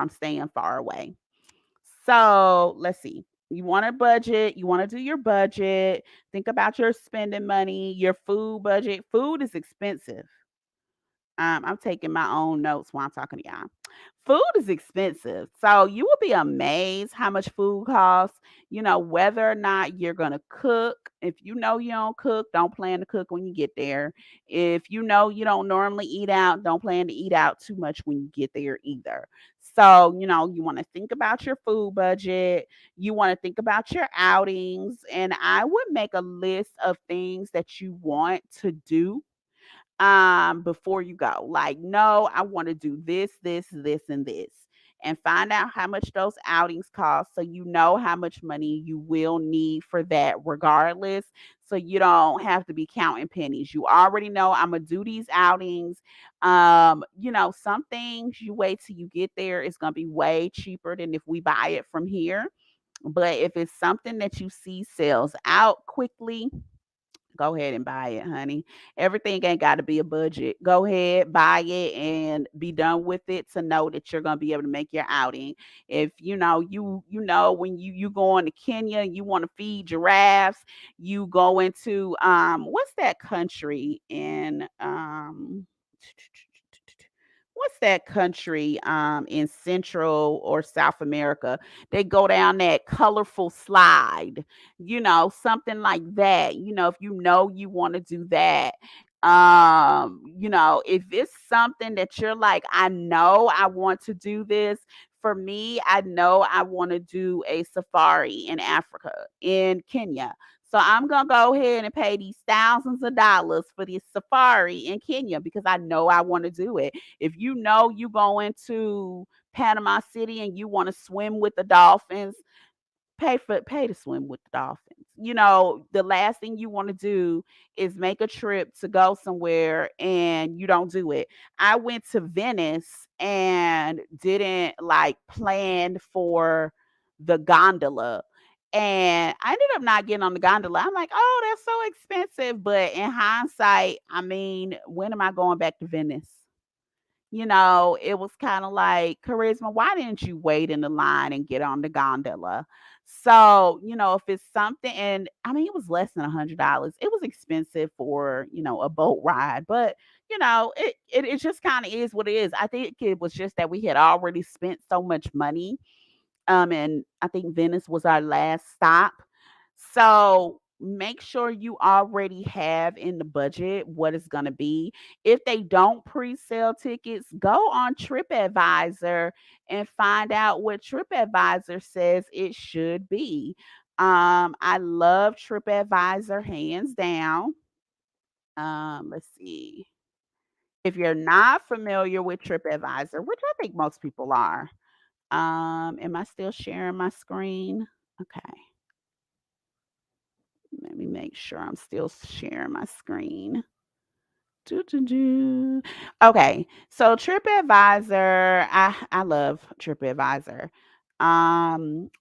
staying far away. So let's see. You want to budget, you want to do your budget, think about your spending money, your food budget. Food is expensive. I'm taking my own notes while I'm talking to y'all. Food is expensive. So you will be amazed how much food costs, whether or not you're going to cook. If you know you don't cook, don't plan to cook when you get there. If you know you don't normally eat out, don't plan to eat out too much when you get there either. So, you want to think about your food budget. You want to think about your outings. And I would make a list of things that you want to do before you go. Like, no, I want to do this and this, and find out how much those outings cost, so you know how much money you will need for that regardless, so you don't have to be counting pennies. You already know, I'm gonna do these outings. Some things you wait till you get there, it's gonna be way cheaper than if we buy it from here. But if it's something that you see sells out quickly, Go ahead and buy it, honey. Everything ain't got to be a budget. Go ahead, buy it, and be done with it to know that you're gonna be able to make your outing. If you know when you going to Kenya, you want to feed giraffes. You go into what's that country in what's that country in Central or South America? They go down that colorful slide, something like that. If you want to do that. If it's something that you're like, I know I want to do this. For me, I know I want to do a safari in Africa, in Kenya. So I'm gonna go ahead and pay these thousands of dollars for this safari in Kenya because I know I want to do it. If you know you going to Panama City and you want to swim with the dolphins, pay to swim with the dolphins. The last thing you want to do is make a trip to go somewhere and you don't do it. I went to Venice and didn't like plan for the gondola. And I ended up not getting on the gondola. I'm like, oh, that's so expensive. But in hindsight, I mean, when am I going back to Venice? It was kind of like, Charisma, why didn't you wait in the line and get on the gondola? So, if it's something, and I mean, it was less than $100. It was expensive for, a boat ride, but it just kind of is what it is. I think it was just that we had already spent so much money. And I think Venice was our last stop. So make sure you already have in the budget what it's going to be. If they don't pre-sale tickets, go on TripAdvisor and find out what TripAdvisor says it should be. I love TripAdvisor hands down. Let's see. If you're not familiar with TripAdvisor, which I think most people are, am I still sharing my screen? Okay. Let me make sure I'm still sharing my screen. Doo, doo, doo. Okay, so TripAdvisor, I love TripAdvisor.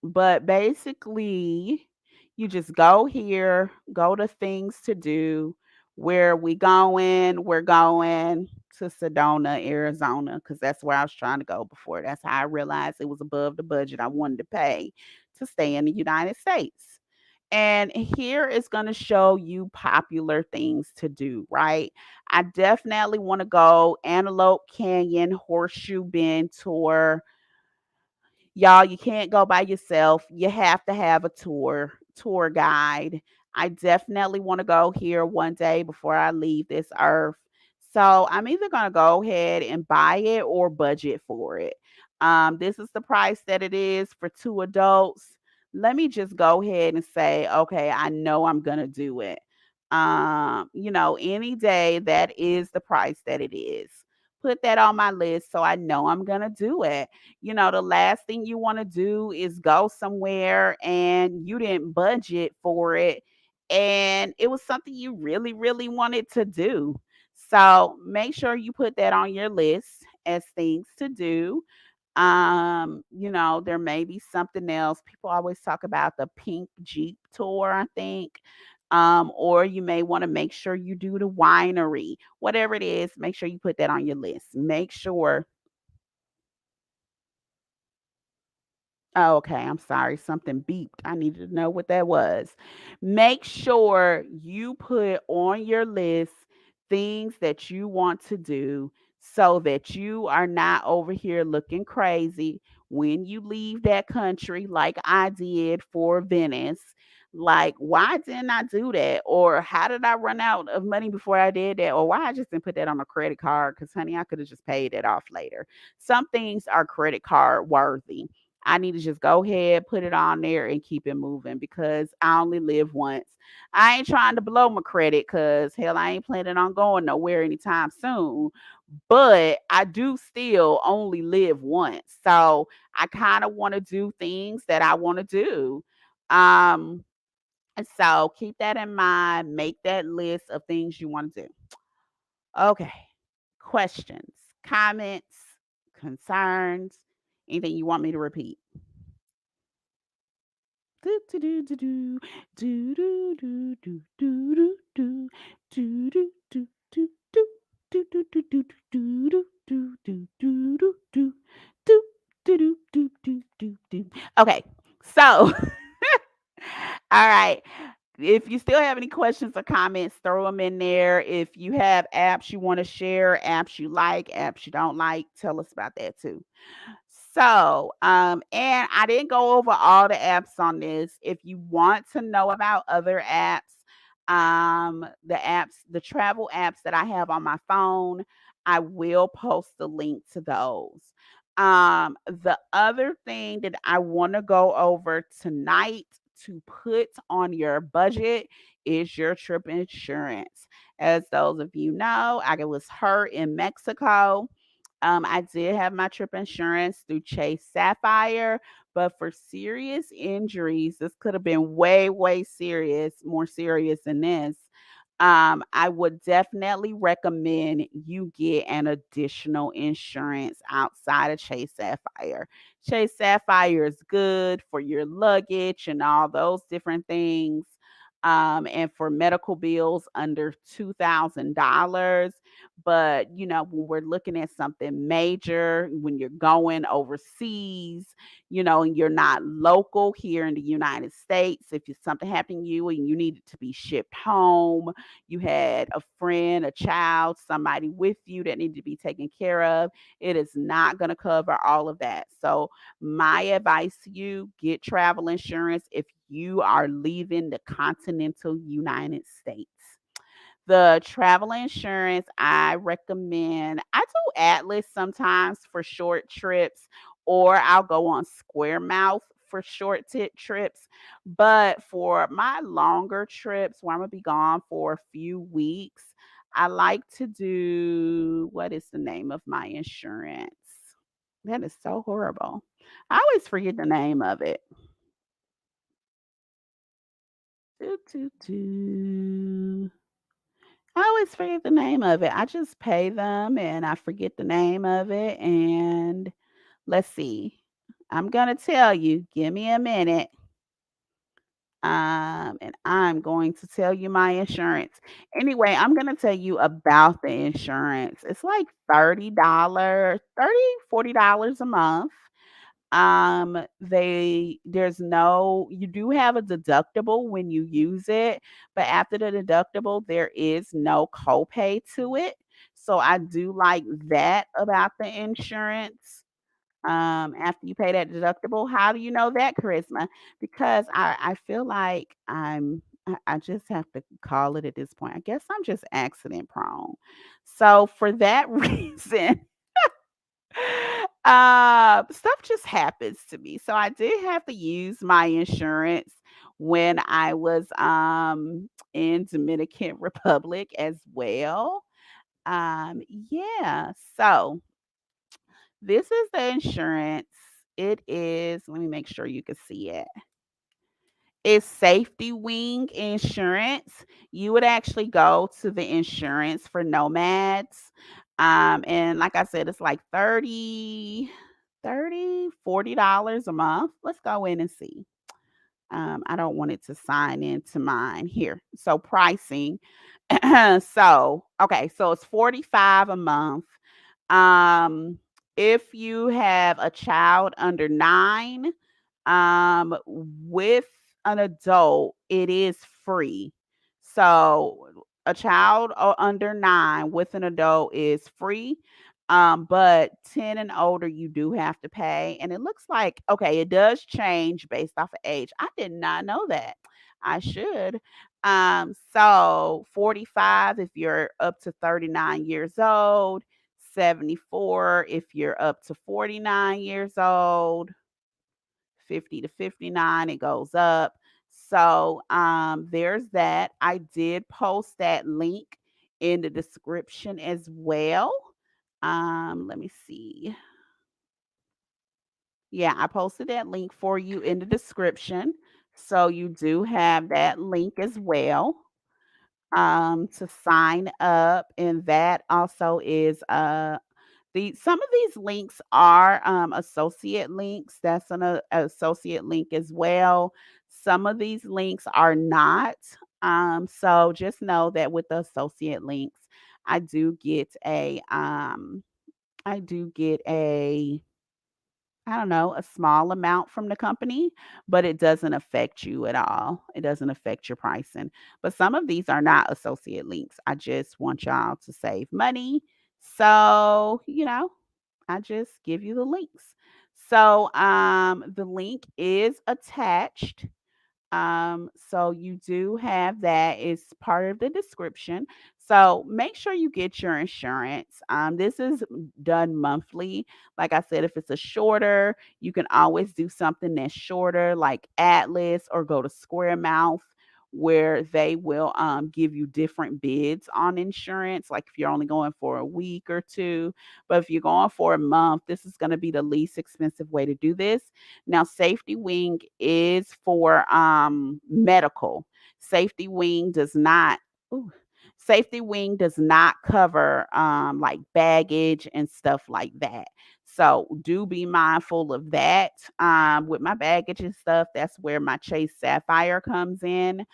But basically, you just go here, go to things to do. Where we going? We're going to Sedona, Arizona, because that's where I was trying to go before. That's how I realized it was above the budget I wanted to pay to stay in the United States. And here is going to show you popular things to do, right? I definitely want to go Antelope Canyon Horseshoe Bend tour. Y'all, you can't go by yourself. You have to have a tour guide. I definitely want to go here one day before I leave this earth. So I'm either going to go ahead and buy it or budget for it. This is the price that it is for two adults. Let me just go ahead and say, okay, I know I'm going to do it. Any day that is the price that it is. Put that on my list so I know I'm going to do it. The last thing you want to do is go somewhere and you didn't budget for it and it was something you really, really wanted to do. So make sure you put that on your list as things to do. There may be something else. People always talk about the pink Jeep tour, I think. Or you may want to make sure you do the winery. Whatever it is, make sure you put that on your list. Make sure. Oh, okay, I'm sorry. Something beeped. I needed to know what that was. Make sure you put on your list things that you want to do so that you are not over here looking crazy when you leave that country, like I did for Venice. Like, why didn't I do that? Or how did I run out of money before I did that? Or why I just didn't put that on a credit card? Because, honey, I could have just paid it off later. Some things are credit card worthy. I need to just go ahead, put it on there, and keep it moving because I only live once. I ain't trying to blow my credit because hell, I ain't planning on going nowhere anytime soon. But I do still only live once. So I kind of want to do things that I want to do. Um, and so keep that in mind. Make that list of things you want to do. Okay. Questions, comments, concerns, anything you want me to repeat? Do, do, do, do, do, do, do, do, do, do, do, Okay. So, all right. If you still have any questions or comments, throw them in there. If you have apps you want to share, apps you like, apps you don't like, tell us about that too. So, and I didn't go over all the apps on this. If you want to know about other apps, the travel apps that I have on my phone, I will post the link to those. The other thing that I want to go over tonight to put on your budget is your trip insurance. As those of you know, I was hurt in Mexico. I did have my trip insurance through Chase Sapphire, but for serious injuries, this could have been way, way serious, more serious than this. I would definitely recommend you get an additional insurance outside of Chase Sapphire. Chase Sapphire is good for your luggage and all those different things. And for medical bills under $2,000. But, when we're looking at something major, when you're going overseas, and you're not local here in the United States, if something happened to you and you needed to be shipped home, you had a friend, a child, somebody with you that needed to be taken care of, it is not going to cover all of that. So, my advice to you, get travel insurance if you are leaving the continental United States. The travel insurance I recommend, I do Atlas sometimes for short trips, or I'll go on Square Mouth for short trips. But for my longer trips where I'm gonna be gone for a few weeks, I like to do, what is the name of my insurance? That is so horrible. I always forget the name of it. Doo, doo, doo. I always forget the name of it. I just pay them and I forget the name of it. And let's see. I'm gonna tell you. Give me a minute. And I'm going to tell you my insurance. Anyway, I'm gonna tell you about the insurance. It's like $30, $40 a month. There's no, you do have a deductible when you use it, but after the deductible there is no copay to it. So I do like that about the insurance. After you pay that deductible, how do you know that, Charisma? Because I feel like I just have to call it at this point. I guess I'm just accident prone. So for that reason, stuff just happens to me. So I did have to use my insurance when I was in Dominican Republic as well. Yeah. So this is the insurance. It is, let me make sure you can see it. It's Safety Wing Insurance. You would actually go to the insurance for nomads. And like I said, it's like 40 dollars a month. Let's go in and see. I don't want it to sign into mine here. So pricing. So okay, so it's 45 a month. Um, if you have a child under 9, with an adult, it is free. So a child under 9 with an adult is free. But 10 and older, you do have to pay. And it looks like, okay, it does change based off of age. I did not know that. I should. So 45 if you're up to 39 years old, 74 if you're up to 49 years old, 50 to 59, it goes up. So there's that. I did post that link in the description as well. Let me see. Yeah, I posted that link for you in the description. So you do have that link as well to sign up. And that also is some of these links are associate links. That's an associate link as well. Some of these links are not. So just know that with the associate links, I do get a I don't know, a small amount from the company, but it doesn't affect you at all. It doesn't affect your pricing. But some of these are not associate links. I just want y'all to save money. So, I just give you the links. So, the link is attached, so you do have that. It's part of the description. So make sure you get your insurance. This is done monthly. Like I said, if it's a shorter, you can always do something that's shorter, like Atlas, or go to Square Mouth, where they will give you different bids on insurance. Like if you're only going for a week or two, but if you're going for a month, this is going to be the least expensive way to do this. Now, Safety Wing is for medical. Safety Wing does not ooh, Safety Wing does not cover like baggage and stuff like that. So do be mindful of that. With my baggage and stuff, that's where my Chase Sapphire comes in.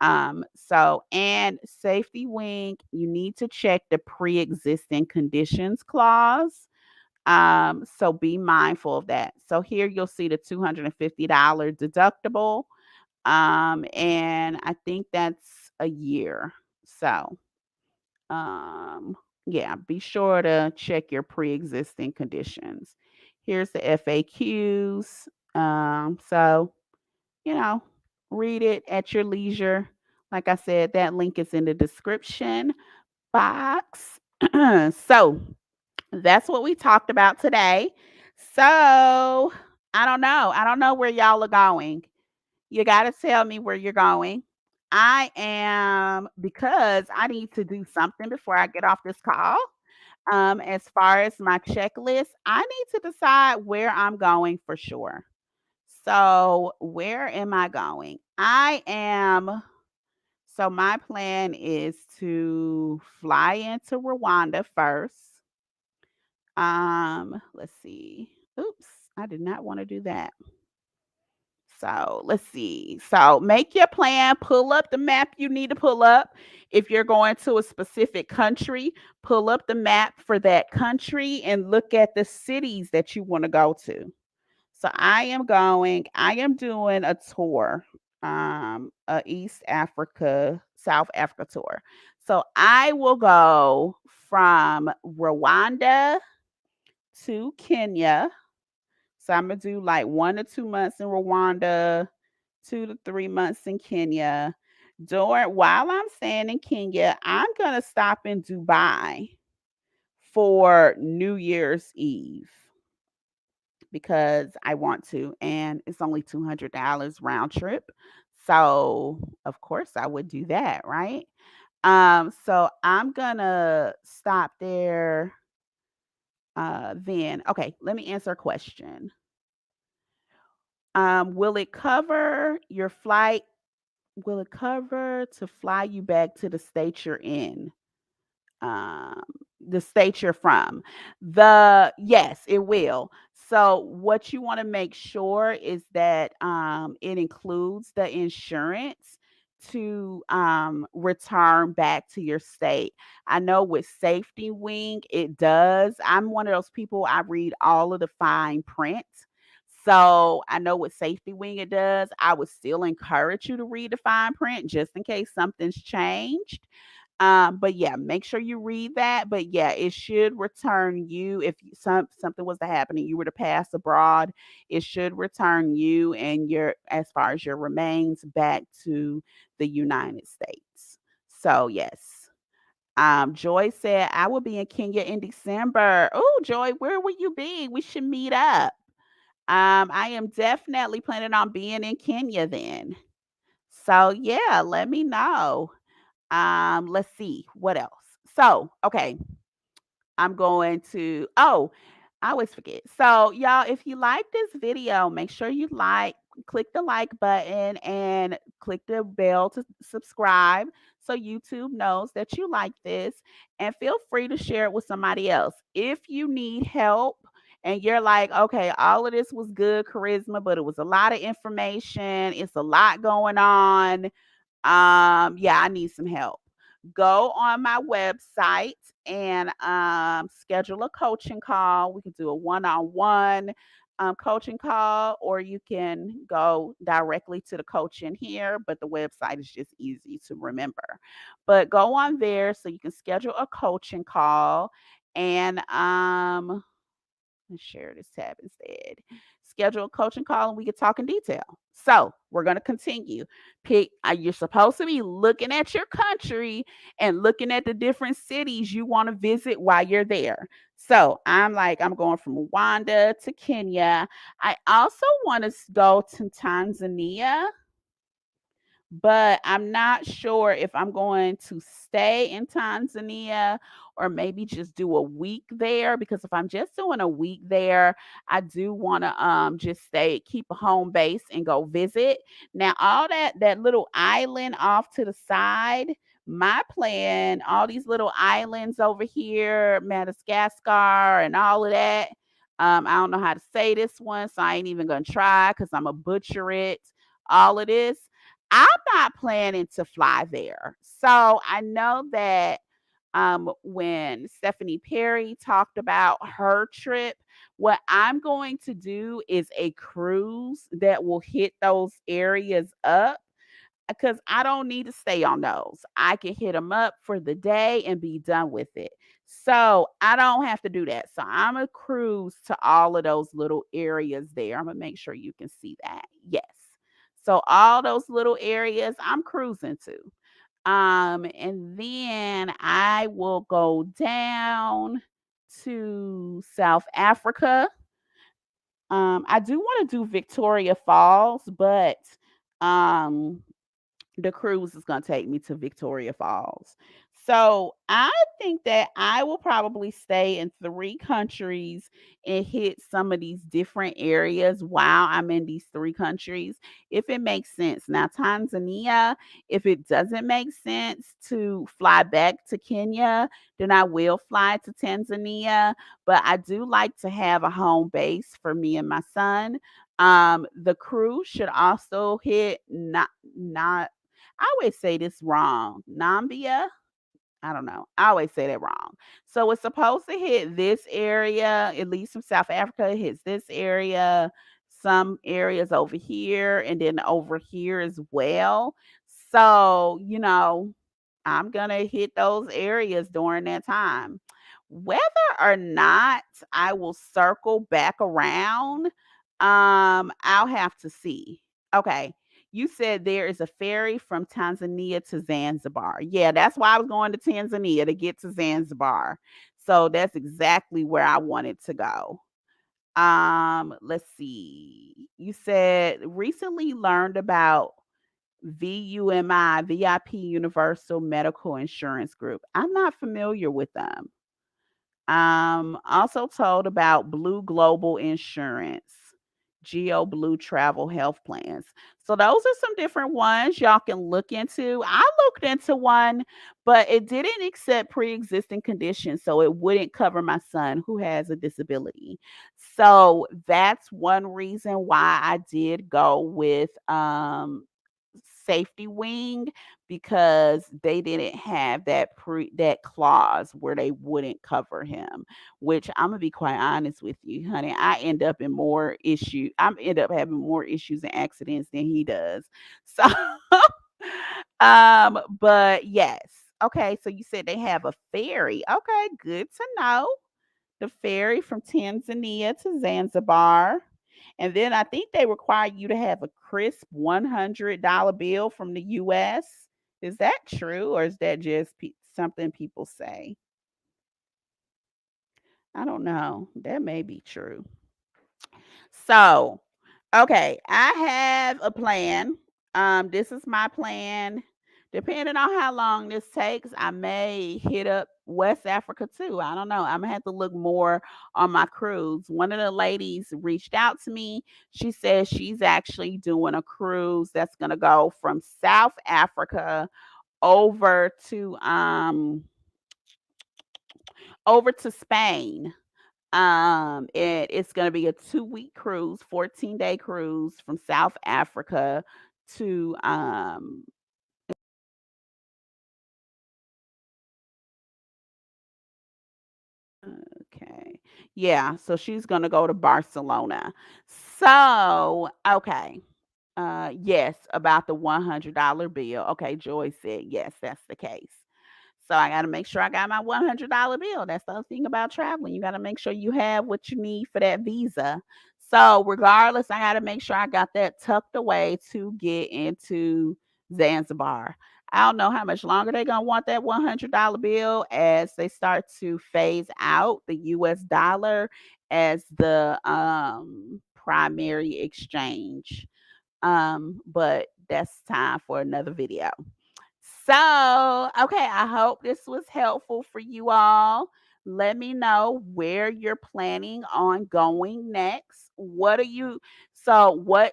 And Safety Wing, you need to check the pre-existing conditions clause. So be mindful of that. So here you'll see the $250 deductible. And I think that's a year. So, um, yeah, be sure to check your pre-existing conditions. Here's the FAQs. So, you know, read it at your leisure. Like I said, that link is in the description box. So, that's what we talked about today. So, I don't know. I don't know where y'all are going. You got to tell me where you're going. Because I need to do something before I get off this call. As far as my checklist, I need to decide where I'm going for sure. So, where am I going? So my plan is to fly into Rwanda first. Let's see. Oops, I did not want to do that. So let's see. So make your plan, pull up the map you need to pull up. If you're going to a specific country, pull up the map for that country and look at the cities that you want to go to. So I am doing a tour, a East Africa, South Africa tour. So I will go from Rwanda to Kenya. So I'm gonna do like 1 to 2 months in Rwanda, 2 to 3 months in Kenya. While I'm staying in Kenya, I'm gonna stop in Dubai for New Year's Eve because I want to, and it's only $200 round trip. So of course I would do that, right? So I'm gonna stop there. Then okay, let me answer a question. Will it cover your flight? Will it cover to fly you back to the state you're in? um, the state you're from. Yes, it will. So what you want to make sure is that it includes the insurance to return back to your state. I know with Safety Wing, it does. I'm one of those people, I read all of the fine print. So I know with Safety Wing it does. I would still encourage you to read the fine print just in case something's changed. But yeah, make sure you read that. But yeah, it should return you if something was to happen and you were to pass abroad. It should return you and your as far as your remains back to the United States. So yes. Joy said I will be in Kenya in December. Oh, Joy, where will you be? We should meet up. I am definitely planning on being in Kenya then. So yeah, let me know. Let's see what else. So, okay, I'm going to I always forget. So, y'all, if you like this video, make sure you click the like button and click the bell to subscribe so YouTube knows that you like this, and feel free to share it with somebody else. If you need help and you're like, okay, all of this was good, Charisma, but it was a lot of information, it's a lot going on. Yeah, I need some help. Go on my website and schedule a coaching call. We can do a one-on-one. coaching call, or you can go directly to the coaching here, but the website is just easy to remember. But go on there so you can schedule a coaching call and let's share this tab instead. Schedule a coaching call and we can talk in detail. So we're going to continue. You're supposed to be looking at your country and looking at the different cities you want to visit while you're there. So I'm going from Rwanda to Kenya. I also want to go to Tanzania, but I'm not sure if I'm going to stay in Tanzania or maybe just do a week there, because if I'm just doing a week there, I do want to just keep a home base and go visit. Now all that little island off to the side, my plan, all these little islands over here, Madagascar and all of that. I don't know how to say this one, so I ain't even gonna try because I'm a butcher it. All of this. I'm not planning to fly there. So I know that when Stephanie Perry talked about her trip, what I'm going to do is a cruise that will hit those areas up because I don't need to stay on those. I can hit them up for the day and be done with it. So I don't have to do that. So I'm a cruise to all of those little areas there. I'm gonna make sure you can see that. Yes. So all those little areas I'm cruising to. And then I will go down to South Africa. I do want to do Victoria Falls, but um the cruise is going to take me to Victoria Falls. So I think that I will probably stay in 3 countries and hit some of these different areas while I'm in these 3 countries, if it makes sense. Now, Tanzania, if it doesn't make sense to fly back to Kenya, then I will fly to Tanzania. But I do like to have a home base for me and my son. The cruise should also hit not I always say this wrong. Nambia? I don't know. I always say that wrong. So it's supposed to hit this area, at least from South Africa, it hits this area, some areas over here, and then over here as well. So, I'm going to hit those areas during that time. Whether or not I will circle back around, I'll have to see. Okay. You said there is a ferry from Tanzania to Zanzibar. Yeah, that's why I was going to Tanzania to get to Zanzibar. So that's exactly where I wanted to go. Let's see. You said recently learned about VUMI, VIP Universal Medical Insurance Group. I'm not familiar with them. Also told about Blue Global Insurance, Geo Blue Travel Health Plans. So those are some different ones y'all can look into. I looked into one, but it didn't accept pre-existing conditions, so it wouldn't cover my son who has a disability. So that's one reason why I did go with Safety Wing, because they didn't have that clause where they wouldn't cover him, which I'm gonna be quite honest with you, honey. I end up having more issues and accidents than he does. So but yes. Okay, so you said they have a ferry. Okay, good to know. The ferry from Tanzania to Zanzibar. And then I think they require you to have a crisp $100 bill from the US. Is that true, or is that just something people say? I don't know. That may be true. So, okay, I have a plan. This is my plan. Depending on how long this takes, I may hit up West Africa too. I don't know. I'm gonna have to look more on my cruise. One of the ladies reached out to me. She says she's actually doing a cruise that's gonna go from South Africa over to Spain. And it's going to be a 2-week cruise, 14-day cruise from South Africa to okay. Yeah, so she's gonna go to Barcelona. So, okay. Yes, about the $100 bill. Okay, Joy said yes, that's the case. So I got to make sure I got my $100 bill. That's the other thing about traveling. You got to make sure you have what you need for that visa. So regardless, I got to make sure I got that tucked away to get into Zanzibar. I don't know how much longer they're gonna want that $100 bill as they start to phase out the US dollar as the primary exchange. But that's time for another video. So, okay, I hope this was helpful for you all. Let me know where you're planning on going next. What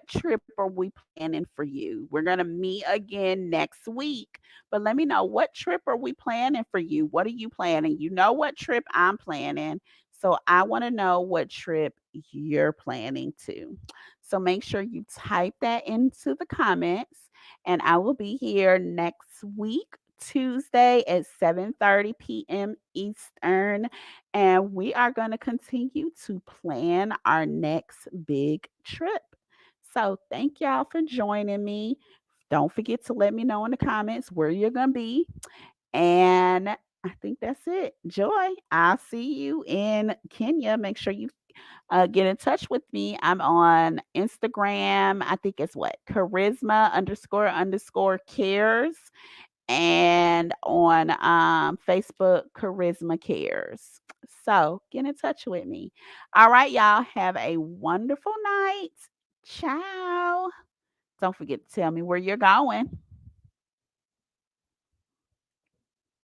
trip are we planning for you? We're going to meet again next week, but let me know, what trip are we planning for you? What are you planning? You know what trip I'm planning. So I want to know what trip you're planning to. So make sure you type that into the comments, and I will be here next week, Tuesday at 7:30 p.m. Eastern, and we are going to continue to plan our next big trip. So, thank y'all for joining me. Don't forget to let me know in the comments where you're going to be. And I think that's it. Joy, I'll see you in Kenya. Make sure you get in touch with me. I'm on Instagram. I think it's what? Charisma underscore cares. And on Facebook, Charisma Cares. So get in touch with me. All right, y'all. Have a wonderful night. Ciao. Don't forget to tell me where you're going.